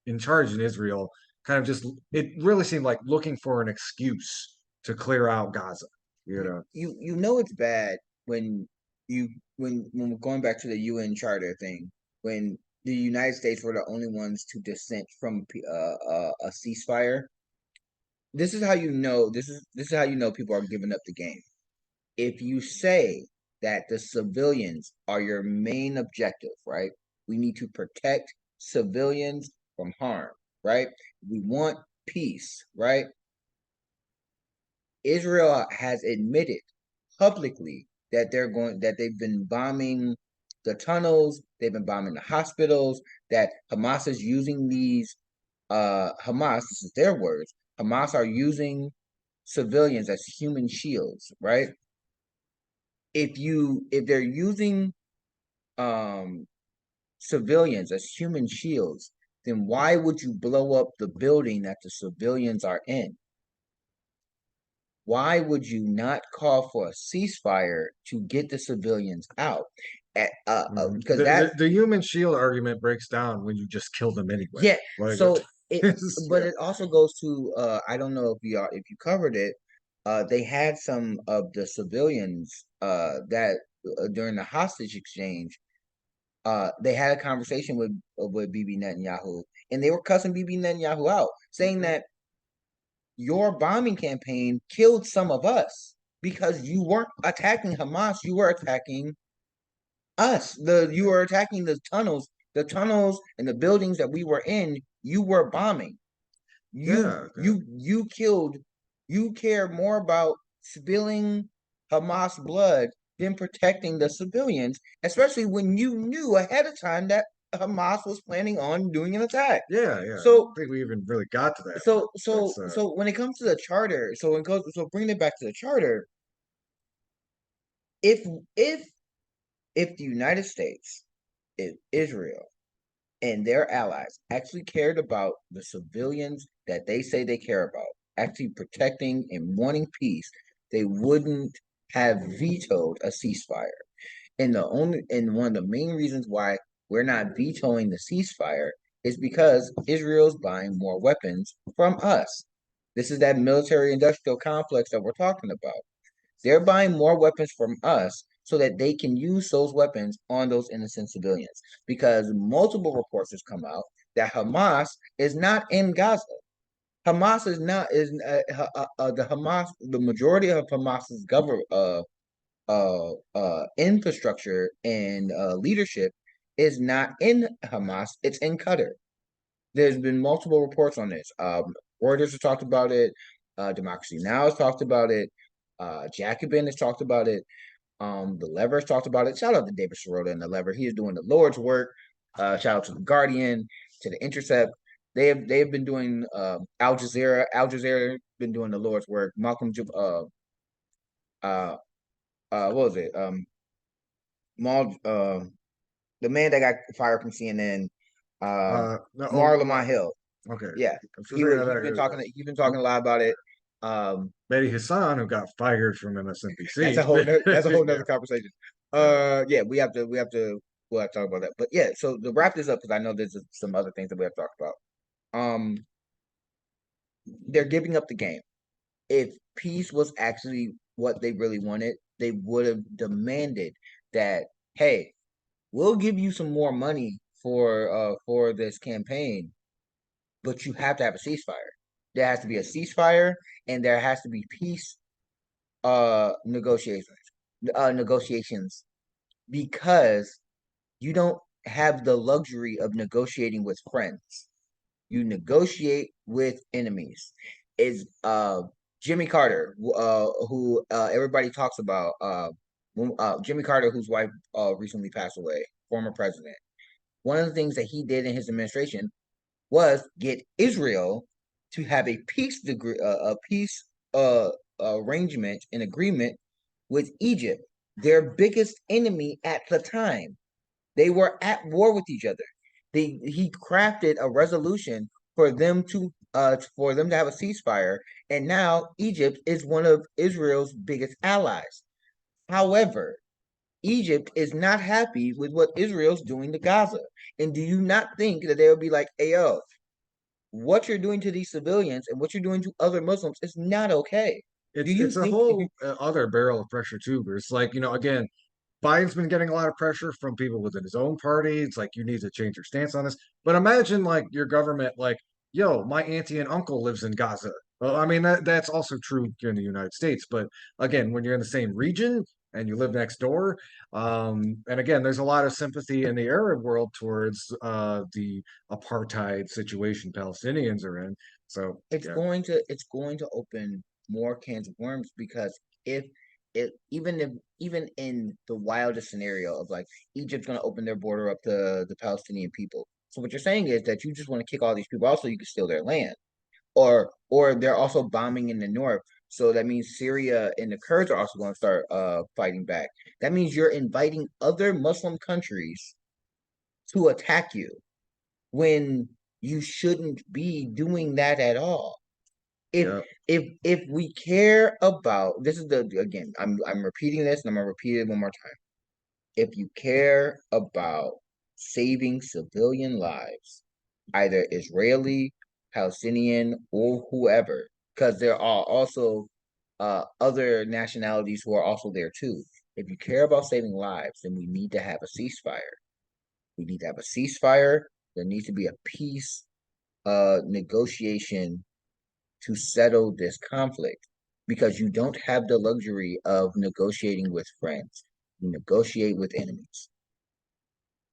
in charge in Israel kind of just it really seemed like looking for an excuse to clear out Gaza. You know, You know it's bad when you when we're going back to the UN Charter thing, when the United States were the only ones to dissent from a ceasefire. This is how you know this is how you know people are giving up the game. If you say that the civilians are your main objective, right? We need to protect civilians from harm, right? We want peace, right? Israel has admitted publicly that they've been bombing the tunnels, they've been bombing the hospitals, that Hamas is using these Hamas, this is their words, Hamas are using civilians as human shields, right? If they're using um civilians as human shields, then why would you blow up the building that the civilians are in? Why would you not call for a ceasefire to get the civilians out? Because the human shield argument breaks down when you just kill them anyway. yeah. Like, So it, but yeah. it also goes to I don't know if you covered it. They had some of the civilians that during the hostage exchange. They had a conversation with Bibi Netanyahu, and they were cussing Bibi Netanyahu out, saying that your bombing campaign killed some of us because you weren't attacking Hamas, you were attacking us. You were attacking the tunnels and the buildings that we were in. You were bombing. Yeah, You killed. You care more about spilling Hamas blood than protecting the civilians, especially when you knew ahead of time that Hamas was planning on doing an attack. yeah. I So don't think we even really got to that, but so so that's so when it comes to the charter, so bringing it back to the charter, if if if the United States, if Israel and their allies actually cared about the civilians that they say they care about, actually protecting and wanting peace, they wouldn't have vetoed a ceasefire. And one of the main reasons why we're not vetoing the ceasefire is because Israel's buying more weapons from us. This is that military industrial complex that we're talking about. They're buying more weapons from us so that they can use those weapons on those innocent civilians. Because multiple reports has come out that Hamas is not in Gaza. Hamas is not is the Hamas. The majority of Hamas's government infrastructure and leadership is not in Hamas. It's in Qatar. There's been multiple reports on this. Reuters has talked about it. Democracy Now has talked about it. Jacobin has talked about it. The Lever has talked about it. Shout out to David Sirota and the Lever. He is doing the Lord's work. Shout out to the Guardian, to the Intercept. They have been doing Al Jazeera. Al Jazeera been doing the Lord's work. What was it? Mal, the man that got fired from CNN, No, Mar Lamont Hill. okay. Yeah, he's been talking a lot about it. Maybe his son who got fired from MSNBC. That's a whole nother Yeah. conversation. Yeah, we'll have to talk about that. But yeah, so to wrap this up, because I know there's some other things that we have to talk about. They're giving up the game. If peace was actually what they really wanted, they would have demanded that, hey, we'll give you some more money for this campaign, but you have to have a ceasefire. There has to be a ceasefire, and there has to be peace negotiations, because you don't have the luxury of negotiating with friends. You negotiate with enemies. Is Jimmy Carter, who everybody talks about, Jimmy Carter, whose wife recently passed away, former president. One of the things that he did in his administration was get Israel to have a peace degree, a peace arrangement and agreement with Egypt, their biggest enemy at the time. They were at war with each other. He crafted a resolution for them to have a ceasefire, and now Egypt is one of Israel's biggest allies. However, Egypt is not happy with what Israel's doing to Gaza. And do you not think that they'll be like, hey, yo, what you're doing to these civilians and what you're doing to other Muslims is not okay? Do you It's a think whole other barrel of pressure too. But it's like, again, Biden's been getting a lot of pressure from people within his own party. It's like you need to change your stance on this. But imagine like your government, like, yo, my auntie and uncle lives in Gaza. Well, I mean that's also true here in the United States. But again, when you're in the same region and you live next door, and again, there's a lot of sympathy in the Arab world towards the apartheid situation Palestinians are in. So yeah, it's going to open more cans of worms, because if it even in the wildest scenario of like Egypt's going to open their border up to the Palestinian people. So what you're saying is that you just want to kick all these people out so you can steal their land, or they're also bombing in the north. So that means Syria and the Kurds are also going to start fighting back. That means you're inviting other Muslim countries to attack you when you shouldn't be doing that at all. If yeah. if we care about, this is the again, I'm repeating this and I'm gonna repeat it one more time. If you care about saving civilian lives, either Israeli, Palestinian, or whoever, because there are also other nationalities who are also there too. If you care about saving lives, then we need to have a ceasefire. We need to have a ceasefire. There needs to be a peace negotiation to settle this conflict, because you don't have the luxury of negotiating with friends. You negotiate with enemies.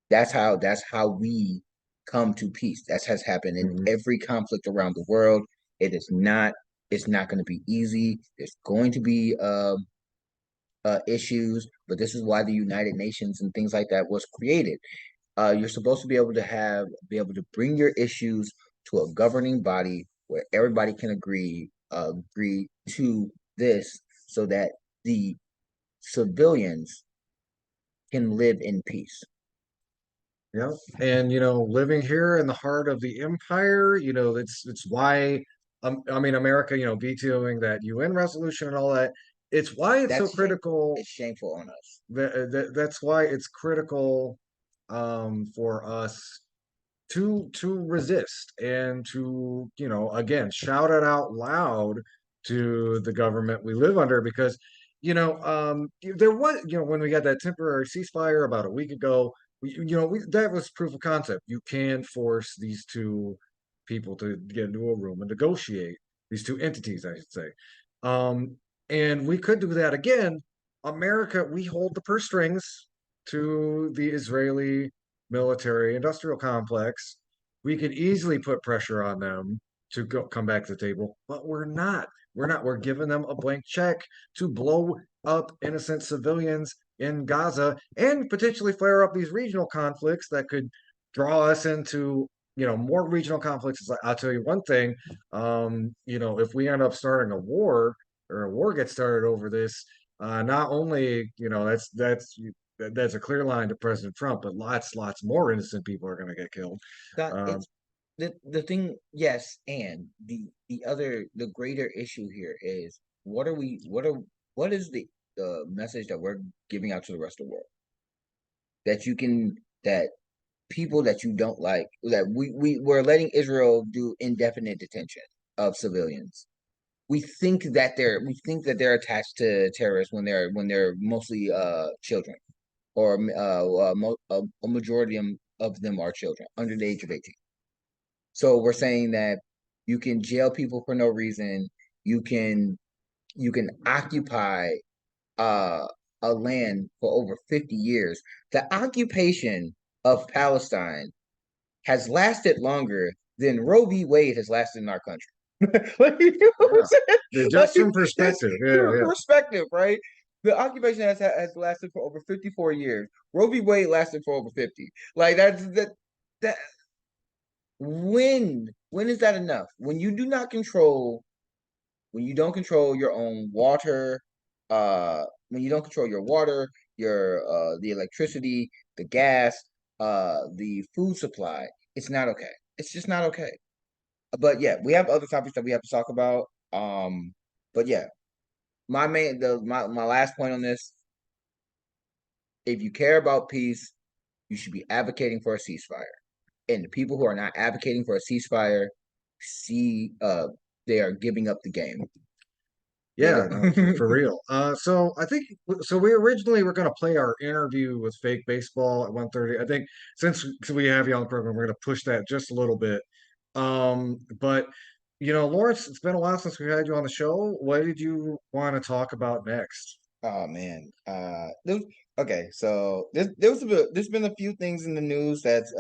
That's how we come to peace. That has happened in Mhm. every conflict around the world. It's not going to be easy. There's going to be issues, but this is why the United Nations and things like that was created. You're supposed to be able to bring your issues to a governing body where everybody can agree to this, so that the civilians can live in peace. Yeah. And living here in the heart of the empire, it's why I mean America, vetoing that UN resolution and all that. It's why it's so That's shameful. critical. It's shameful on us. That's why it's critical for us to resist and to again shout it out loud to the government we live under because there was when we got that temporary ceasefire about a week ago that was proof of concept. You can force these two people to get into a room and negotiate, these two entities I should say. um and we could do that again. America, we hold the purse strings to the Israeli military industrial complex. We could easily put pressure on them to come back to the table, but we're not. We're not. We're giving them a blank check to blow up innocent civilians in Gaza and potentially flare up these regional conflicts that could draw us into more regional conflicts. I'll tell you one thing. If we end up starting a war or a war gets started over this, not only that's a clear line to President Trump, but lots more innocent people are going to get killed. Um, It's the thing, yes, and the greater issue here is what is the message that we're giving out to the rest of the world? That people that you don't like, that we're letting Israel do indefinite detention of civilians. We think that they're attached to terrorists when they're mostly children, or a majority of them are children under the age of 18. So we're saying that you can jail people for no reason. You can occupy uh, a land for over 50 years. The occupation of Palestine has lasted longer than Roe v. Wade has lasted in our country. Like, you know what I'm yeah, saying? just some This perspective. Yeah, yeah, perspective, right? The occupation has lasted for over 54 years. Roe v. Wade lasted for over 50. Like that when is that enough? When you don't control your own water, when you don't control your water, your the electricity, the gas, the food supply, it's not okay. It's just not okay. But yeah, we have other topics that we have to talk about. But yeah, my last point on this: if you care about peace, you should be advocating for a ceasefire. And the people who are not advocating for a ceasefire, see, they are giving up the game. They yeah. don't. No, for real. So I think so. We originally were going to play our interview with fake baseball at 1:30. I think since we have you on the program, we're going to push that just a little bit. But Lawrence, it's been a while since we had you on the show. What did you want to talk about next? Oh man. Okay. So there's been a few things in the news that's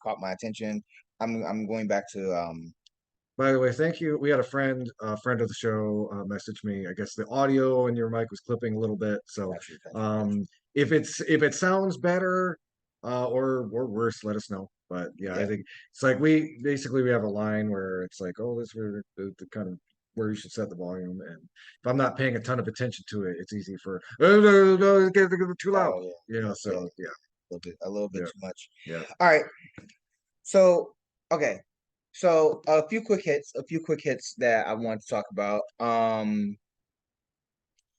caught my attention. I'm going back to By the way, thank you. We had a friend of the show, message me. I guess the audio and your mic was clipping a little bit. So, got you, got you, got you. um, if it sounds better, or worse, let us know. But yeah, I Yeah. think it's like we have a line where it's like, oh, this is where the kind of where you should set the volume. And if I'm not paying a ton of attention to it, it's easy for no, it's getting too loud. Oh yeah. So yeah, A little bit yeah, too much. yeah. All right. So okay. So a few quick hits that I want to talk about.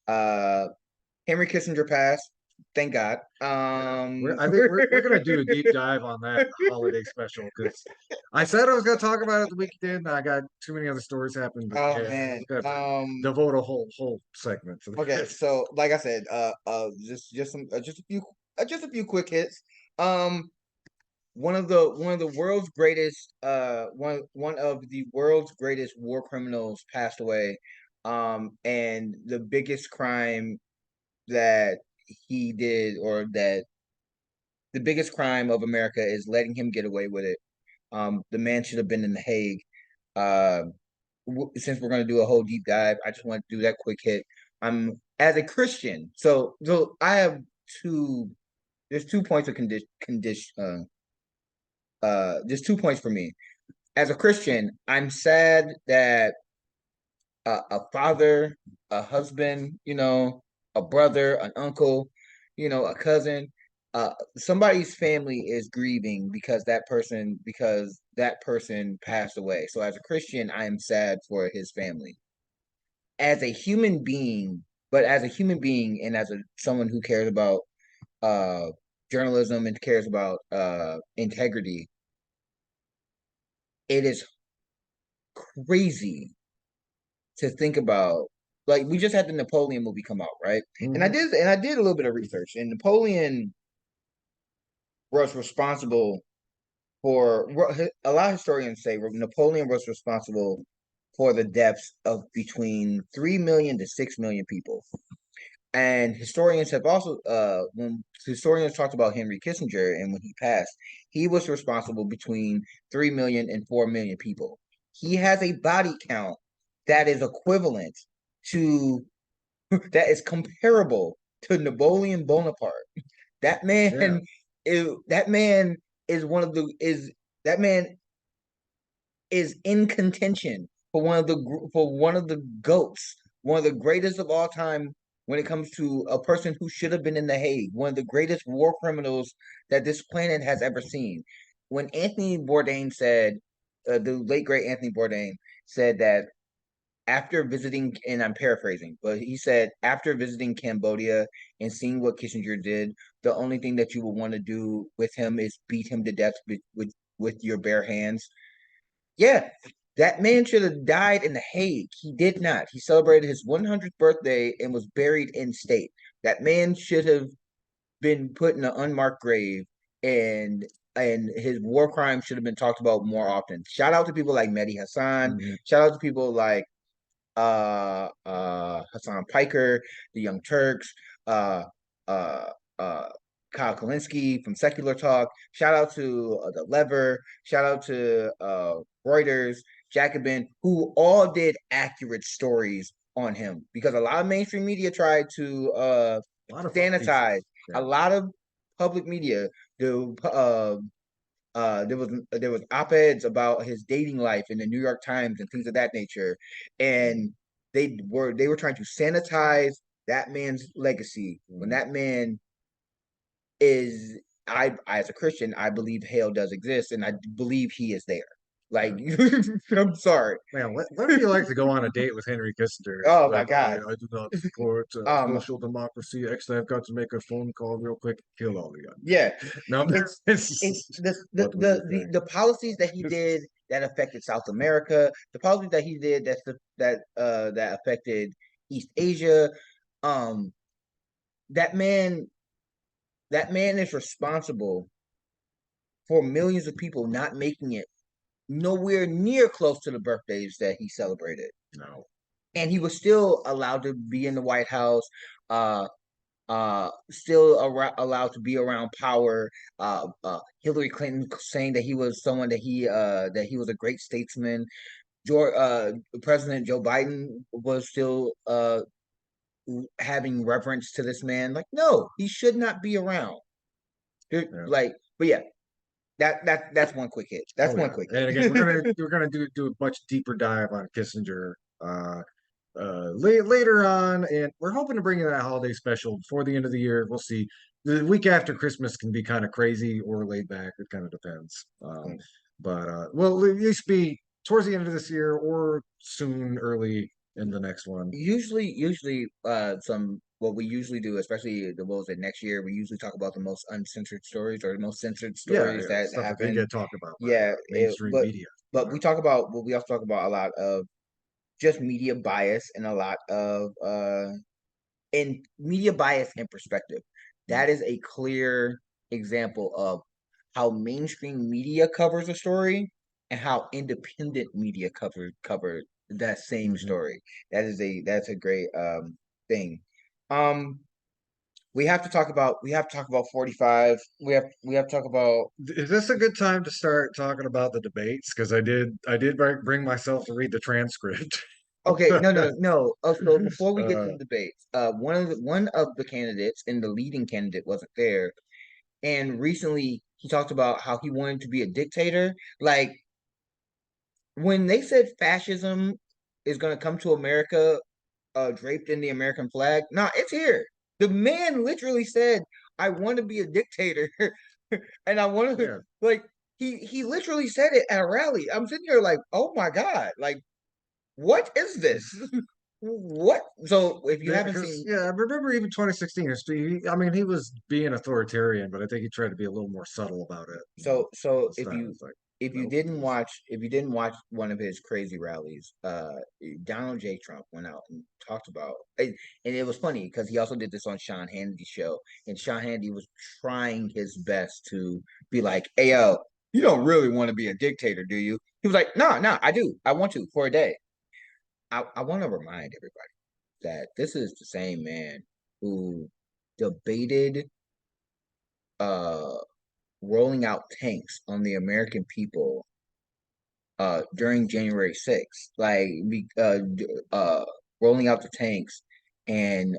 Uh Henry Kissinger passed. Thank God. Yeah, I think we're gonna do a deep dive on that in the holiday special because I said I was gonna talk about it the weekend. I got too many other stories happening, but Oh yeah, man. we're gonna devote a whole segment to Okay, this. so like I said, just a few quick hits. Um, one of the world's greatest one of the world's greatest war criminals passed away. And the biggest crime that he did, or that the biggest crime of America, is letting him get away with it. The man should have been in the Hague. Uh, since we're going to do a whole deep dive, I just want to do that quick hit. I'm As a Christian, so I have two. There's 2 points of condition. There's 2 points for me. As a Christian, I'm sad that a father, a husband, a brother, an uncle, a cousin. somebody's family is grieving because that person passed away. So as a Christian, I am sad for his family. As a human being, but as a human being and as a someone who cares about uh journalism and cares about integrity, it is crazy to think about. Like we just had the Napoleon movie come out, right? And Mhm. I did a little bit of research, and Napoleon was responsible for a lot of historians say Napoleon was responsible for the deaths of between 3 million to 6 million people. And historians have also, when historians talked about Henry Kissinger and when he passed, he was responsible between 3 million and 4 million people. He has a body count that is equivalent to, that is comparable to Napoleon Bonaparte. That Yeah, man that man is one of the, that man is in contention for one of the goats, one of the greatest of all time when it comes to a person who should have been in the Hague, one of the greatest war criminals that this planet has ever seen. When Anthony Bourdain said, the late great Anthony Bourdain said that after visiting, and I'm paraphrasing, but he said after visiting Cambodia and seeing what Kissinger did, the only thing that you would want to do with him is beat him to death with your bare hands. Yeah, that man should have died in The Hague. He did not. He celebrated his 100th birthday and was buried in state. That man should have been put in an unmarked grave, and his war crimes should have been talked about more often. Shout out to people like Mehdi Hassan. mhm. Shout out to people like Hassan Piker, the Young Turks, uh uh uh Kyle Kalinske from Secular Talk. Shout out to the Lever. Shout out to Reuters, Jacobin, who all did accurate stories on him because a lot of mainstream media tried to A lot of fuck sanitize. pieces. A Yeah. lot of public media, there was op-eds about his dating life in the New York Times and things of that nature, and they were trying to sanitize that man's legacy when Mhm. that man is, I as a Christian I believe hell does exist and I believe he is there. Like Yeah. I'm sorry. Man, what if you like to go on a date with Henry Kissinger? Oh my Like, God. I do not support Um social democracy. Actually, I've got to make a phone call real quick. Kill all the young yeah, men. No, it's what would you say? the policies that he did that affected South America, the policies that he did that affected East Asia. Um, that man that man is responsible for millions of people not making it nowhere near close to the birthdays that he celebrated, No. and he was still allowed to be in the White House. Uh, still allowed to be around power. Hillary Clinton saying that he was someone that he was a great statesman. George, President Joe Biden was still having reverence to this man. Like, no, he should not be around. Yeah. Like, but yeah, that's one quick hit. That's Oh one yeah. quick And again, hit. we're gonna do a much deeper dive on Kissinger later on, and we're hoping to bring you that holiday special before the end of the year. We'll see. The week after Christmas can be kind of crazy or laid back. It kind of depends. But we'll at least be towards the end of this year or soon, early in the next one. Usually, some what we usually do, especially the Wolves at next year, we usually talk about the most uncensored stories or the most censored Yeah, stories yeah, that stuff that didn't happen. get talked about by Yeah, mainstream media. but we talk about, but we also talk about a lot of just media bias and a lot of in media bias and perspective. Mm, That is a clear example of how mainstream media covers a story and how independent media cover that same mhm. story. That's a great thing. Um we have to talk about 45. We have to talk about. Is this a good time to start talking about the debates? Because I did bring myself to read the transcript. Okay, no. So before we get to uh, the debates, one of the candidates and the leading candidate wasn't there, and recently he talked about how he wanted to be a dictator. Like when they said fascism is going to come to America, draped in the American flag. Nah, it's here. The man literally said, I want to be a dictator, and I want to Yeah. like he literally said it at a rally. I'm sitting here like, oh my god, like what is this? What? So if you haven't Because seen, yeah, I remember even 2016 history. I mean, he was being authoritarian, but I think he tried to be a little more subtle about it. so This time it's like, if you nope. didn't watch one of his crazy rallies, Donald J. Trump went out and talked about, and it was funny because he also did this on Sean Hannity's show, and Sean Hannity was trying his best to be like, "Hey, yo, you don't really want to be a dictator, do you?" He was like, "No, no, I do. I want to for a day." I want to remind everybody that this is the same man who debated uh rolling out tanks on the American people during January 6th, like rolling out the tanks and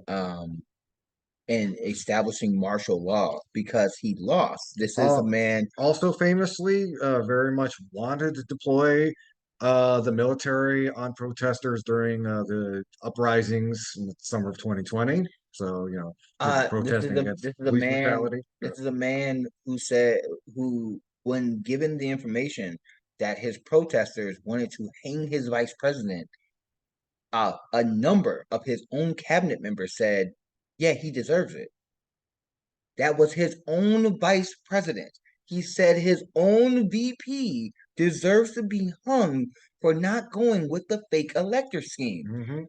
establishing martial law because he lost. This is Uh, a man. Also famously, very much wanted to deploy the military on protesters during the uprisings in the summer of 2020. So, people protesting against This is a police man. brutality. Yeah. This is a man who said who, when given the information that his protesters wanted to hang his vice president, a number of his own cabinet members said, "Yeah, he deserves it." That was his own vice president. He said his own VP deserves to be hung for not going with the fake elector scheme. Hmm.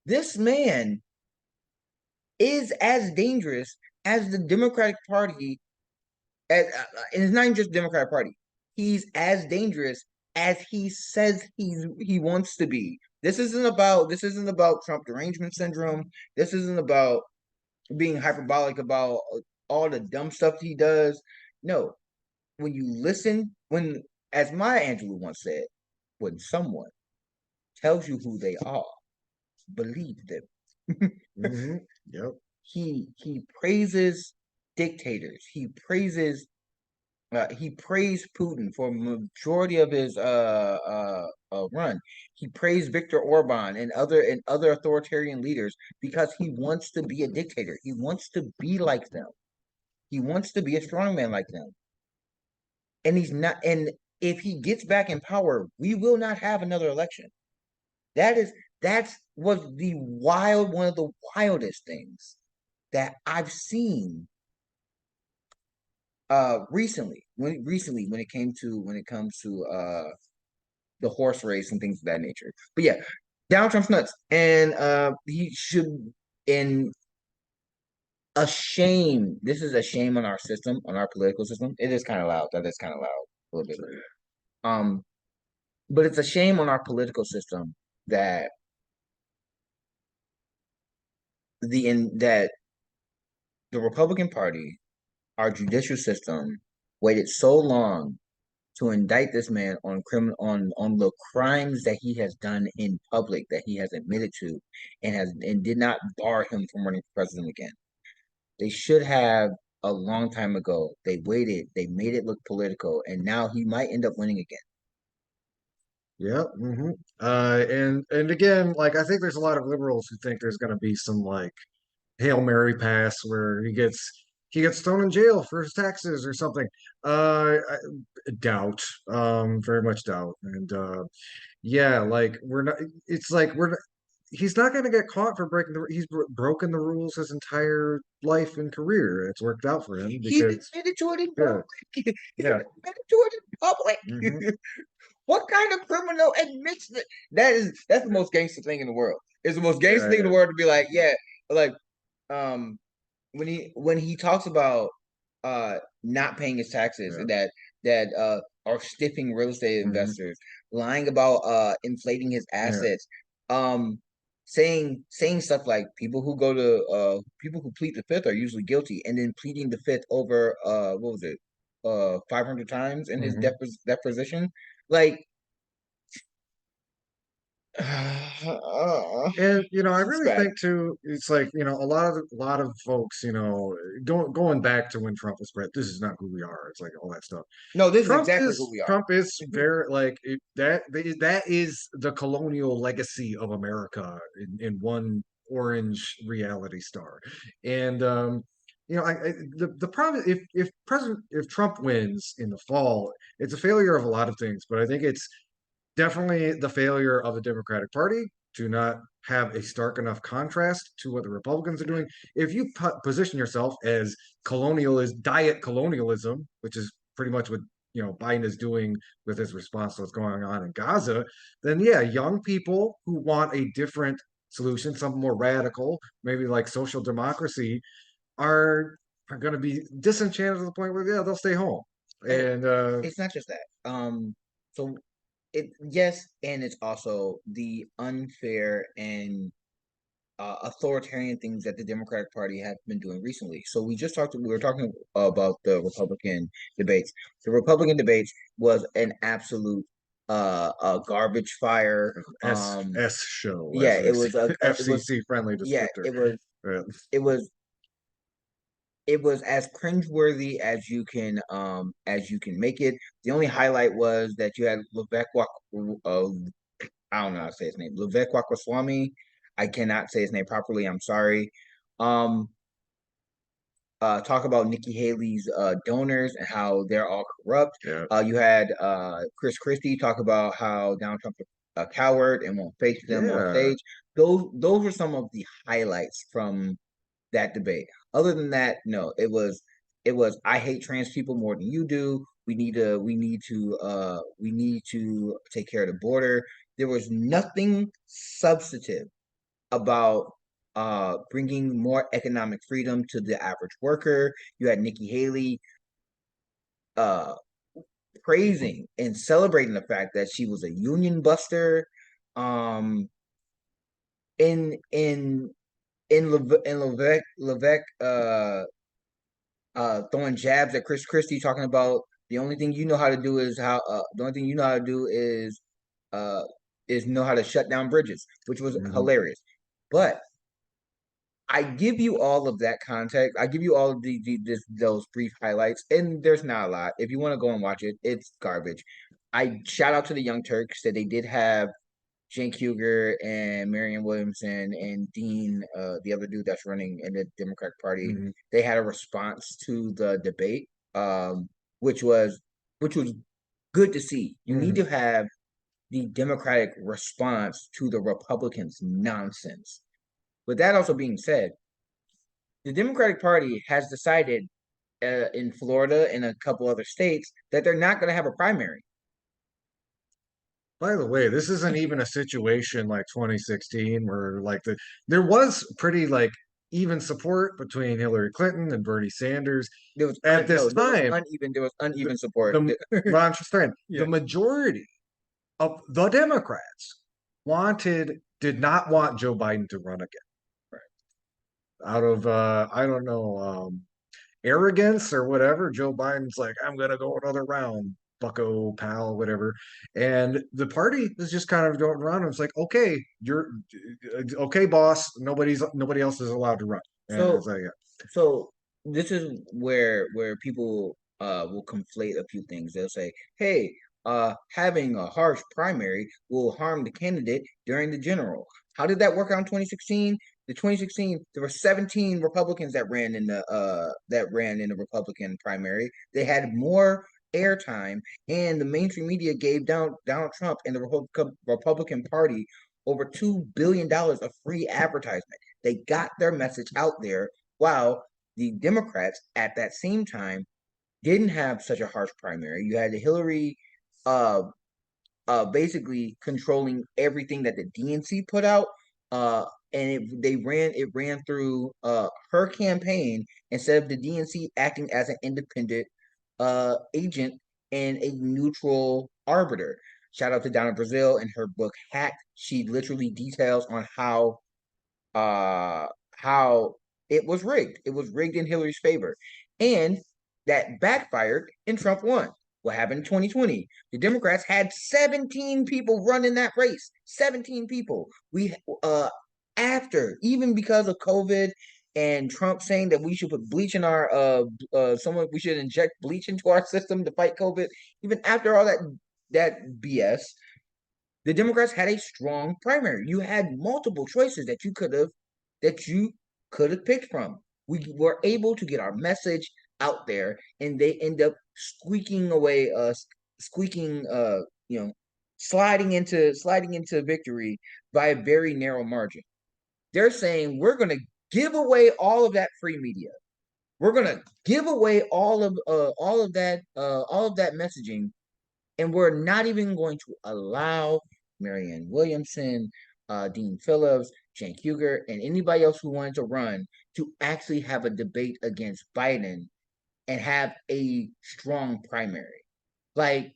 This man is as dangerous as the Democratic Party, and it's not even just Democratic Party. He's as dangerous as he says he wants to be. This isn't about Trump derangement syndrome. This isn't about being hyperbolic about all the dumb stuff he does. No, when you listen, when, as Maya Angelou once said, when someone tells you who they are, believe them. Hmm. Yep. He praises dictators. He praised Putin for a majority of his run. He praised Viktor Orban and other authoritarian leaders because he wants to be a dictator. He wants to be like them. He wants to be a strongman like them. And he's not. And if he gets back in power, we will not have another election. That's was the one of the wildest things that I've seen when it comes to the horse race and things of that nature. But yeah, Donald Trump's nuts, and he should. And a shame. This is a shame on our system, on our political system. It is kind of loud. That is kind of loud a little bit. Um, but it's a shame on our political system that that the Republican Party, our judicial system, waited so long to indict this man on the crimes that he has done in public that he has admitted to, and did not bar him from running for president again. They should have a long time ago. They waited, they made it look political, and now he might end up winning again. Yep. Hmm. And again, like I think there's a lot of liberals who think there's going to be some like Hail Mary pass where he gets thrown in jail for his taxes or something. I doubt, very much doubt. And yeah, like we're not. It's like we're. Not, he's not going to get caught for breaking the. Broken the rules his entire life and career. It's worked out for him He because admitted to it in yeah, public. He yeah. admitted to it in Hmm. public. What kind of criminal admits that? That's the most gangster thing in the world. It's the most gangster Yeah, thing in the yeah, world to be like, yeah, like um when he talks about not paying his taxes, yeah. that are stiffing real estate Hmm. investors, lying about inflating his Yeah. assets, um saying stuff like people who plead the fifth are usually guilty, and then pleading the fifth over what was it 500 times in his Hmm. deposition, like And I it's really bad. think too, it's like a lot of folks, going back to when Trump was president. This is not who we are. It's like all that stuff. No, this is Trump exactly who is we are. Trump is very like that is the colonial legacy of America in one orange reality star, and the problem if Trump wins in the fall, it's a failure of a lot of things, but I think it's definitely the failure of the Democratic Party to not have a stark enough contrast to what the Republicans are doing. If you position yourself as diet colonialism, which is pretty much what Biden is doing with his response to what's going on in Gaza, then yeah, young people who want a different solution, something more radical, maybe like social democracy, are are going to be disenchanted to the point where yeah, they'll stay home. And And it's not just that. So yes, and it's also the unfair and authoritarian things that the Democratic Party have been doing recently. So we were talking about the Republican debates. The Republican debates was an absolute a garbage fire. S show, Yeah, as they it say, was it was FCC friendly yeah, descriptor. it was Uh, it was it was as cringeworthy as you can make it. The only highlight was that you had I don't know how to say his name. Levesque Wakaswamy. I cannot say his name properly. I'm sorry. Um, talk about Nikki Haley's donors and how they're all corrupt. yeah, You had Chris Christie talk about how Donald Trump's a coward and won't face them on yeah. stage. Those were some of the highlights from that debate. Other than that, no, it was I hate trans people more than you do. We need to take care of the border. There was nothing substantive about bringing more economic freedom to the average worker. You had Nikki Haley uh, praising and celebrating the fact that she was a union buster. Um, in Levesque throwing jabs at Chris Christie, talking about the only thing you know how to do is uh know how to shut down bridges, which was Hmm. hilarious. But I give you all of that context. I give you all of those brief highlights, and there's not a lot. If you want to go and watch it, it's garbage. I shout out to the Young Turks that they did have Cenk Uygur and Marianne Williamson and Dean, the other dude that's running in the Democratic Party. Hmm. They had a response to the debate, which was which was good to see. You need Hmm. to have the Democratic response to the Republicans' nonsense. With that also being said, the Democratic Party has decided in Florida and a couple other states that they're not going to have a primary. By the way, this isn't even a situation like 2016 where there was pretty like even support between Hillary Clinton and Bernie Sanders There was at this no, time. there was The, uneven support. the well, I'm just saying Yeah. the majority of the Democrats did not want Joe Biden to run again out of I don't know arrogance or whatever. Joe Biden's like, I'm gonna go another round, bucko pal, whatever. And the party is just kind of going around and it's like, okay, you're okay, boss. Nobody else is allowed to run. And it's So like, so this is where people will conflate a few things. They'll say, "Hey, having a harsh primary will harm the candidate during the general." How did that work out in 2016? The 2016, there were 17 Republicans that ran in the Republican primary. They had more airtime, and the mainstream media gave Donald Trump and the Republican Party over $2 billion of free advertisement. They got their message out there while the Democrats at that same time didn't have such a harsh primary. You had Hillary uh basically controlling everything that the DNC put out. And it ran through her campaign instead of the DNC acting as an independent agent and a neutral arbiter. Shout out to Donna Brazil in her book Hacked. She literally details on uh how it was rigged. It was rigged in Hillary's favor. And that backfired and Trump won. What happened in 2020? The Democrats had 17 people running that race. 17 people. We after, even because of COVID and Trump saying that we should put bleach in our someone we should inject bleach into our system to fight COVID, even after all that BS, the Democrats had a strong primary. You had multiple choices that you could have picked from. We were able to get our message out there, and they end up squeaking away, squeaking, sliding into victory by a very narrow margin. They're saying we're going to give away all of that free media. We're going to give away all of that messaging, and we're not even going to allow Marianne Williamson, Dean Phillips, Cenk Uygur, and anybody else who wanted to run to actually have a debate against Biden and have a strong primary. Like,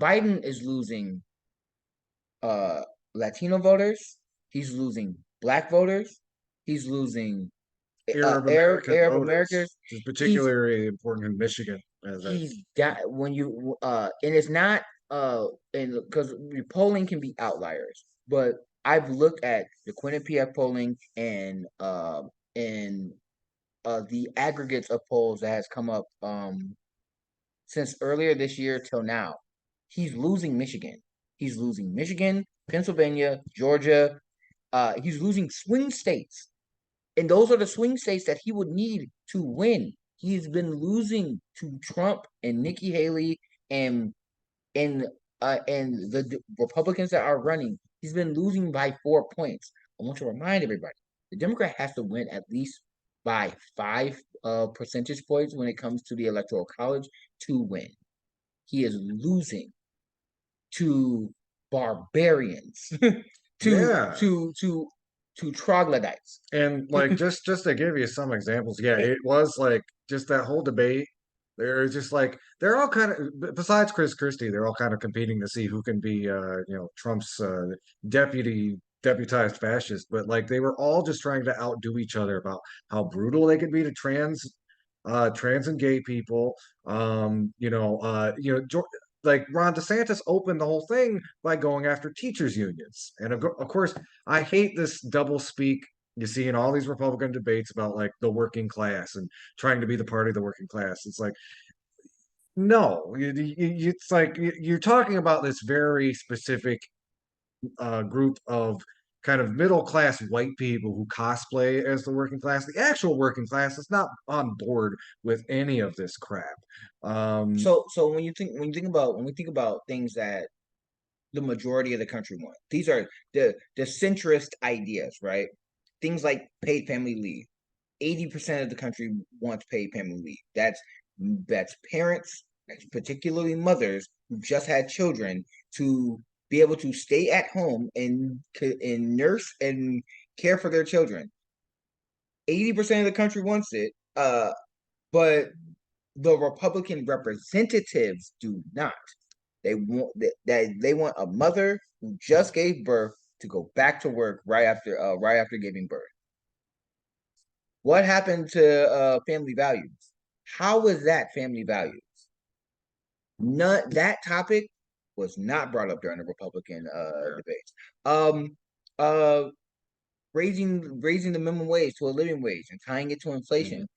Biden is losing uh, Latino voters. He's losing Black voters. He's losing Arab American Arab voters, Americans. which is He's particularly important in Michigan, as I he's got when you and it's not and because polling can be outliers, but I've looked at the Quinnipiac polling and the aggregates of polls that has come up since earlier this year till now. He's losing Michigan. He's losing Michigan, Pennsylvania, Georgia. He's losing swing states, and those are the swing states that he would need to win. He's been losing to Trump and Nikki Haley and and and the Republicans that are running. He's been losing by 4 points. I want to remind everybody: the Democrat has to win at least by 5 percentage points when it comes to the Electoral College to win. He is losing to barbarians, to yeah. to to to troglodytes. And like just to give you some examples, yeah, it was like just that whole debate. They're just like they're all kind of besides Chris Christie, they're all kind of competing to see who can be Trump's deputized fascist. But like they were all just trying to outdo each other about how brutal they could be to trans and gay people. Like Ron DeSantis opened the whole thing by going after teachers unions, and of course I hate this double speak you see in all these Republican debates about like the working class and trying to be the party of the working class. It's like, no, it's like you're talking about this very specific group of kind of middle class white people who cosplay as the working class. The actual working class is not on board with any of this crap. Um, So when we think about things that the majority of the country want, these are the centrist ideas, right? Things like paid family leave. 80% of the country wants paid family leave. That's parents, that's particularly mothers who just had children, to be able to stay at home and nurse and care for their children. 80% of the country wants it, but the Republican representatives do not. They want a mother who just gave birth to go back to work right after giving birth. What happened to family values? How was that family values? None That topic was not brought up during the Republican debates. Um, uh, raising the minimum wage to a living wage and tying it to inflation.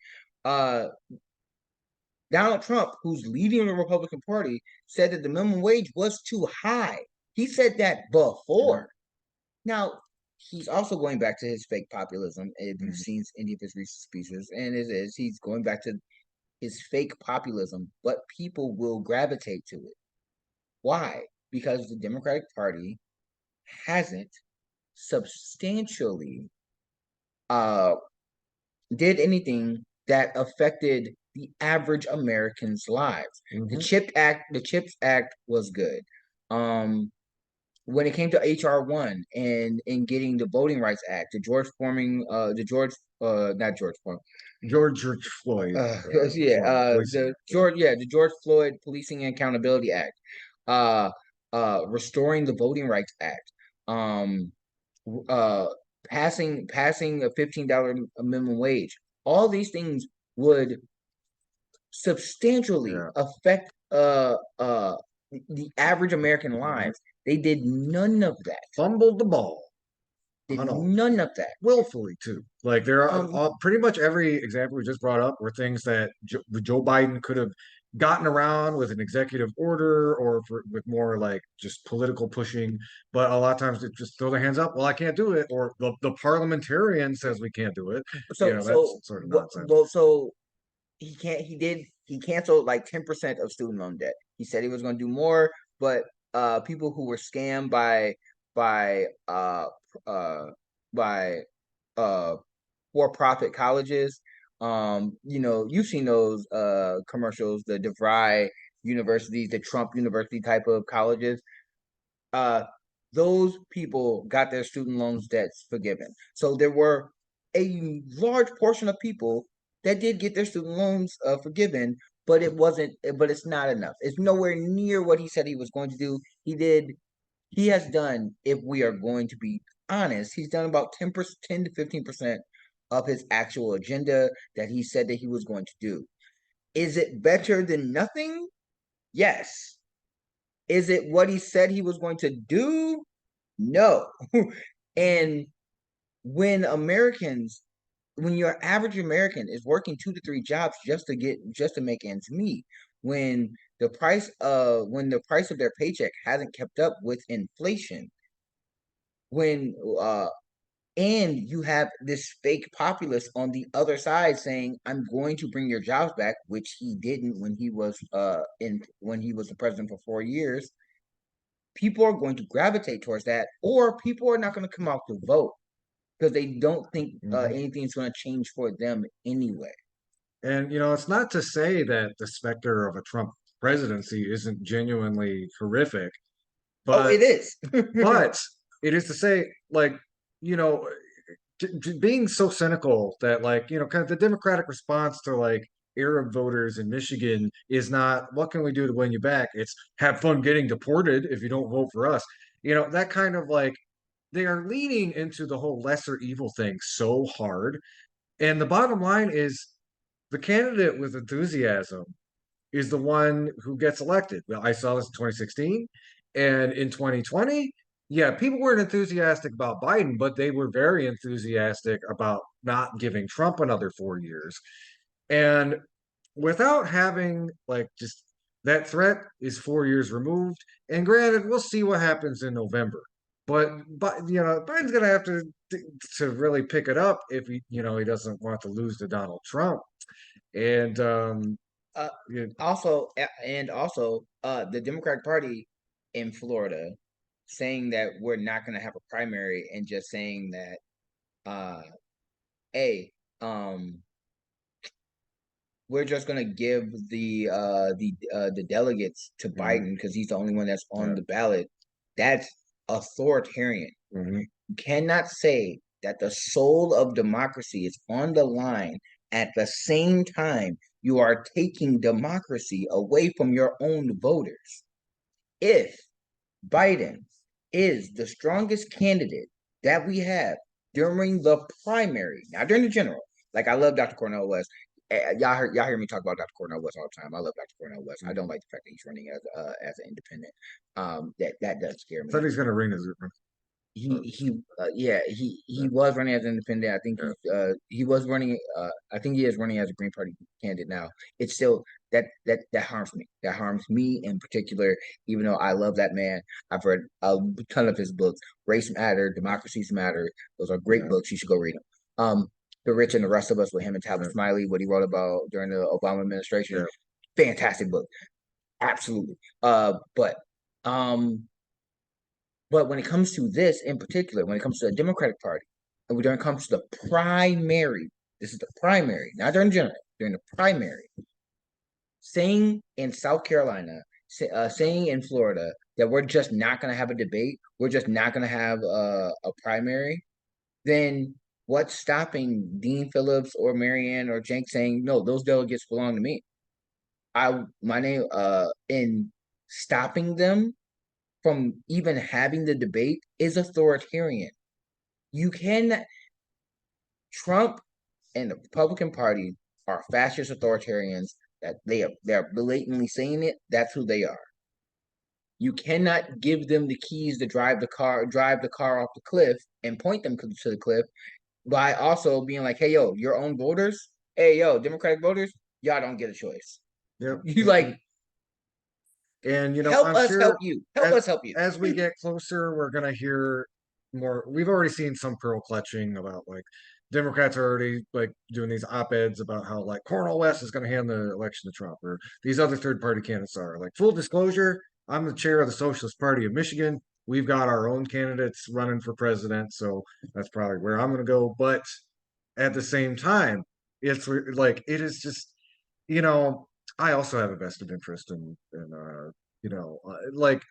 Uh, Donald Trump, who's leading the Republican Party, said that the minimum wage was too high. He said that before. Now, he's also going back to his fake populism. If you've seen any of his recent speeches, and it is, he's going back to his fake populism, but people will gravitate to it. Why? Because the Democratic Party hasn't substantially uh, did anything that affected the average American's lives. mhm. The CHIPS Act was good. When it came to HR 1 and getting the Voting Rights Act, not George Foreman, George Floyd, the George Floyd Policing and Accountability Act, uh, restoring the Voting Rights Act, um, uh, passing a $15 minimum wage. All these things would substantially yeah, affect the average American lives. They did none of that. fumbled the ball. Did I know. none of that. Willfully too. Like there are Um, pretty much every example we just brought up were things that Joe Biden could have gotten around with an executive order or with more like just political pushing, but a lot of times it just throw their hands up. Well, I can't do it, or the parliamentarian says we can't do it. So That's so sort of what? nonsense. Well, so he can't. He canceled like 10% of student loan debt. He said he was going to do more, but people who were scammed by uh uh by uh for-profit colleges. You've seen those commercials, the DeVry universities, the Trump University type of colleges. Uh, those people got their student loans debts forgiven. So there were a large portion of people that did get their student loans forgiven, but it wasn't. But it's not enough. It's nowhere near what he said he was going to do. He has done, if we are going to be honest, he's done about 10%, 10 to 15% of his actual agenda that he said that he was going to do. Is it better than nothing? Yes. Is it what he said he was going to do? No. And when when your average American is working 2 to 3 jobs just to make ends meet, when the price of their paycheck hasn't kept up with inflation, when and you have this fake populist on the other side saying, "I'm going to bring your jobs back," which he didn't when he was the president for 4 years. People are going to gravitate towards that, or people are not going to come out to vote because they don't think Mhm. anything's going to change for them anyway. And it's not to say that the specter of a Trump presidency isn't genuinely horrific, Oh, but it is. but it is to say, like, you know, being so cynical that, like, kind of the Democratic response to like Arab voters in Michigan is not what can we do to win you back? It's have fun getting deported if you don't vote for us. That kind of like they are leaning into the whole lesser evil thing so hard. And the bottom line is the candidate with enthusiasm is the one who gets elected. Well, I saw this in 2016 and in 2020. Yeah, people weren't enthusiastic about Biden, but they were very enthusiastic about not giving Trump another 4 years. And without having like just that threat is 4 years removed. And granted, we'll see what happens in November. But Biden's gonna have to really pick it up if he doesn't want to lose to Donald Trump. And uh, yeah, the Democratic Party in Florida saying that we're not going to have a primary and just saying that, uh, hey, um, we're just gonna give the delegates to mhm, Biden because he's the only one that's on yeah, the ballot. That's authoritarian. mhm. You cannot say that the soul of democracy is on the line at the same time you are taking democracy away from your own voters. If Biden is the strongest candidate that we have during the primary, not during the general. Like I love Dr. Cornel West. Y'all hear me talk about Dr. Cornel West all the time. I love Dr. Cornel West. I don't like the fact that he's running as an independent. That does scare Thought me. he's gonna ring his. He was running as an independent. I think Yeah. he was running. I think he is running as a Green Party candidate now. It's still that harms me. That harms me in particular. Even though I love that man, I've read a ton of his books. Race Matter, Democracies Matter. Those are great Yeah. books. You should go read them. The Rich and the Rest of Us with him and Tavis Yeah. Smiley. What he wrote about during the Obama administration. Yeah. Fantastic book. Absolutely. Um, but when it comes to this in particular, when it comes to the Democratic Party, and when it comes to the primary, this is the primary, not during general, during the primary, saying in South Carolina, saying in Florida that we're just not going to have a debate, we're just not going to have a primary, then what's stopping Dean Phillips or Marianne or Jenks saying, no, those delegates belong to me? My name, in stopping them from even having the debate is authoritarian. You can Trump and the Republican Party are fascist authoritarians that they're blatantly saying it. That's who they are. You cannot give them the keys to drive the car off the cliff and point them to the cliff by also being like, hey yo, your own voters, hey yo, Democratic voters, y'all don't get a choice. Yep. You like And help I'm us help sure you. Help as us help you. as we get closer, we're gonna hear more. We've already seen some pearl clutching about like Democrats are already like doing these op-eds about how like Cornel West is gonna hand the election to Trump, or these other third-party candidates are. Like full disclosure, I'm the chair of the Socialist Party of Michigan. We've got our own candidates running for president, so that's probably where I'm gonna go. But at the same time, like it is just you know I also have a vested interest in like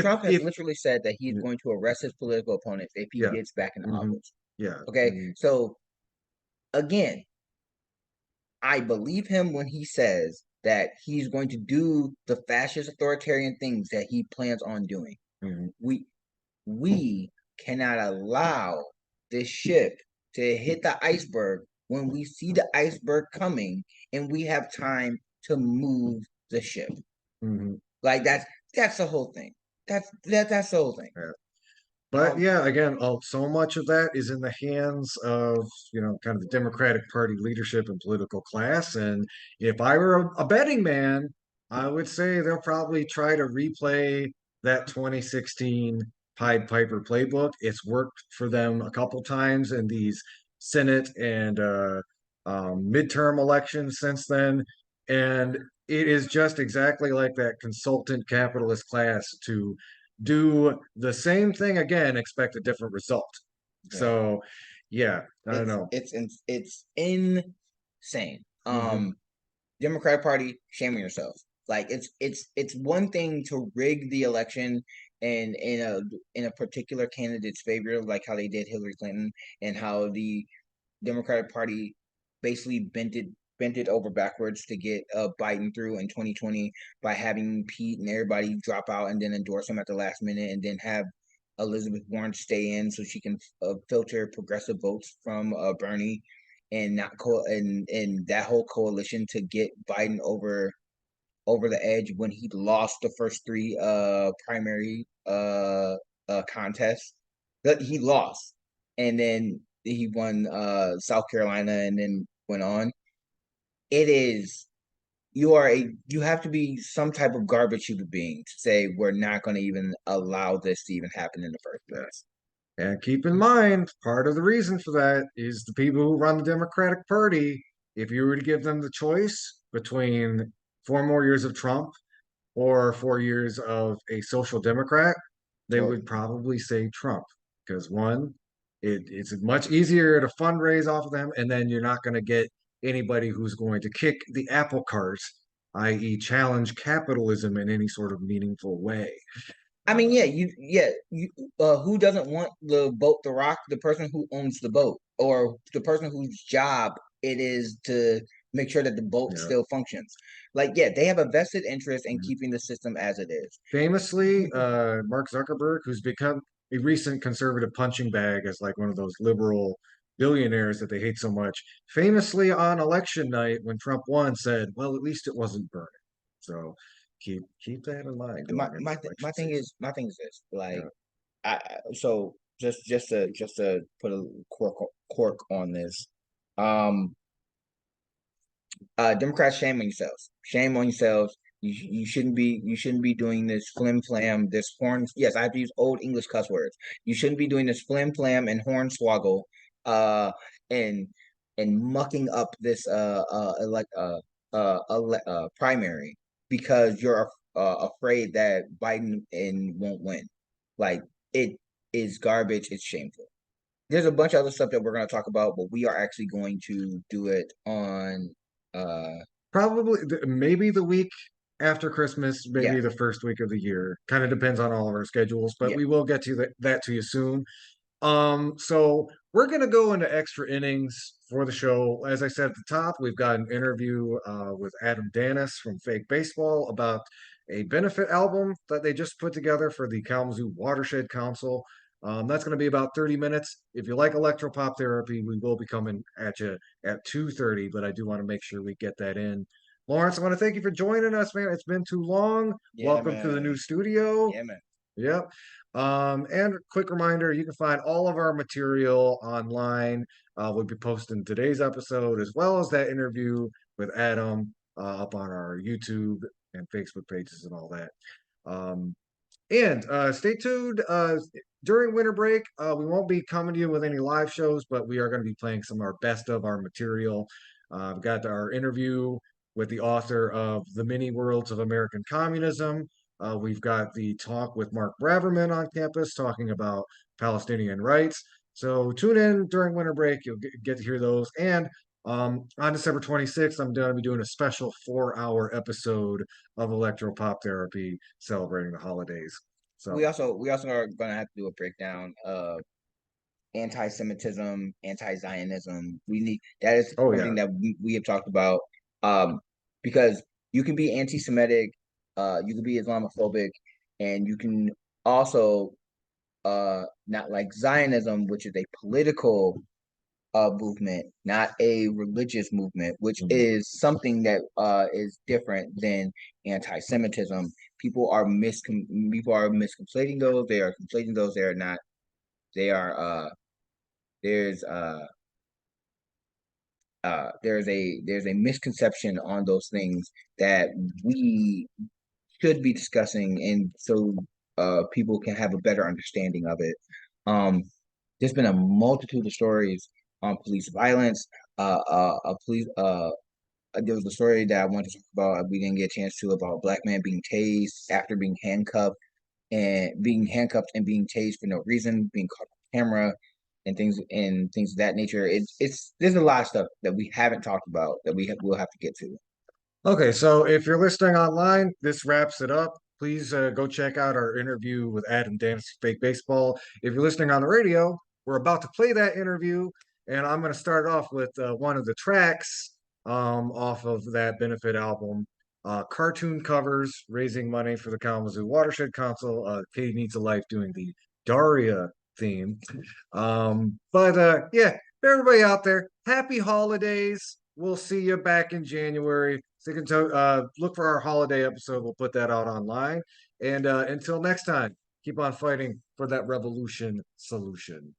Trump has if literally said that he's going to arrest his political opponents if he yeah, gets back in hmm office. yeah, Okay, so again, I believe him when he says that he's going to do the fascist authoritarian things that he plans on doing. hmm We we cannot allow this ship to hit the iceberg when we see the iceberg coming and we have time to move the ship. hmm Like that's the whole thing. That's the whole thing. yeah. But Um, yeah, again, so much of that is in the hands of, kind of the Democratic Party leadership and political class. And if I were a betting man, I would say they'll probably try to replay that 2016 Pied Piper playbook. It's worked for them a couple times in these Senate and midterm elections since then. And it is just exactly like that consultant capitalist class to do the same thing again, expect a different result. yeah, So, yeah, I don't know. it's insane. Hmm Democratic Party, shame on yourselves. Like it's one thing to rig the election and in a particular candidate's favor, like how they did Hillary Clinton, and how the Democratic Party basically bent it over backwards to get Biden through in 2020 by having Pete and everybody drop out and then endorse him at the last minute, and then have Elizabeth Warren stay in so she can filter progressive votes from Bernie, and not and that whole coalition to get Biden over the edge when he lost the first three primary contests that he lost, and then he won South Carolina and then went on. It is you have to be some type of garbage human being to say we're not going to even allow this to even happen in the first place. And keep in mind, part of the reason for that is the people who run the Democratic Party. If you were to give them the choice between 4 more years of Trump or 4 years of a social democrat, they Well, would probably say Trump because one, it's much easier to fundraise off of them, and then you're not going to get anybody who's going to kick the apple cart, i.e., challenge capitalism in any sort of meaningful way. I mean, who doesn't want the boat to rock? The person who owns the boat, or the person whose job it is to make sure that the boat Yeah. still functions. Like, yeah, they have a vested interest in keeping the system as it is. Famously, Mark Zuckerberg, who's become a recent conservative punching bag as like one of those liberal billionaires that they hate so much, famously on election night when Trump won said, "Well, at least it wasn't burning." So keep that in mind My going into my th- election season. my thing is this. Like, Yeah. so just to put a cork on this. Um, Democrats, shame on yourselves. Shame on yourselves. You shouldn't be doing this flim flam, this horn. Yes, I have to use old English cuss words. You shouldn't be doing this flim flam and hornswoggle, uh, and mucking up this primary because you're afraid that Biden and won't win. Like, it is garbage. It's shameful. There's a bunch of other stuff that we're going to talk about, but we are actually going to do it on uh Probably maybe the week after Christmas, yeah, maybe the first week of the year. Kind of depends on all of our schedules, but yeah, we will get to that to you soon. So we're gonna go into extra innings for the show. As I said at the top, we've got an interview with Adam Danis from Fake Baseball about a benefit album that they just put together for the Kalamazoo Watershed Council. That's going to be about 30 minutes. If you like electropop therapy, we will be coming at you at 2:30, but I do want to make sure we get that in. Lawrence, I want to thank you for joining us, man. It's been too long. yeah, Welcome to the new man, studio. yeah, man. Yep. And quick reminder, you can find all of our material online. We'll be posting today's episode as well as that interview with Adam up on our YouTube and Facebook pages and all that. And stay tuned. During winter break, we won't be coming to you with any live shows, but we are going to be playing some of our best of our material. We've got our interview with the author of The Many Worlds of American Communism. We've got the talk with Mark Braverman on campus talking about Palestinian rights. So tune in during winter break. You'll get to hear those. And on December 26th, I'm going to be doing a special 4-hour episode of Electropop Therapy celebrating the holidays. We So, also are gonna have to do a breakdown of anti-Semitism, anti-Zionism. We need that is oh yeah. something that we have talked about. Um, because you can be anti-Semitic, you can be Islamophobic, and you can also not like Zionism, which is a political movement, not a religious movement, which Mhm. is something that is different than anti-Semitism. People are misconflating those. They are conflating those. They are not. They are there's there's a misconception on those things that we should be discussing, and so people can have a better understanding of it. Um, there's been a multitude of stories on police violence. A police there was a story that I wanted to talk about. We didn't get a chance to about a black man being tased after being handcuffed and being tased for no reason, being caught on camera, and things of that nature. It's there's a lot of stuff that we haven't talked about that we'll have to get to. Okay, so if you're listening online, this wraps it up. Please go check out our interview with Adam Danis, Fake Baseball. If you're listening on the radio, we're about to play that interview, and I'm going to start off with one of the tracks off of that benefit album, Cartoon Covers, raising money for the Kalamazoo Watershed Council. Katie Needs a Life doing the Daria theme. But yeah, everybody out there, happy holidays. We'll see you back in January. So you can look for our holiday episode. We'll put that out online. And until next time, keep on fighting for that revolution solution.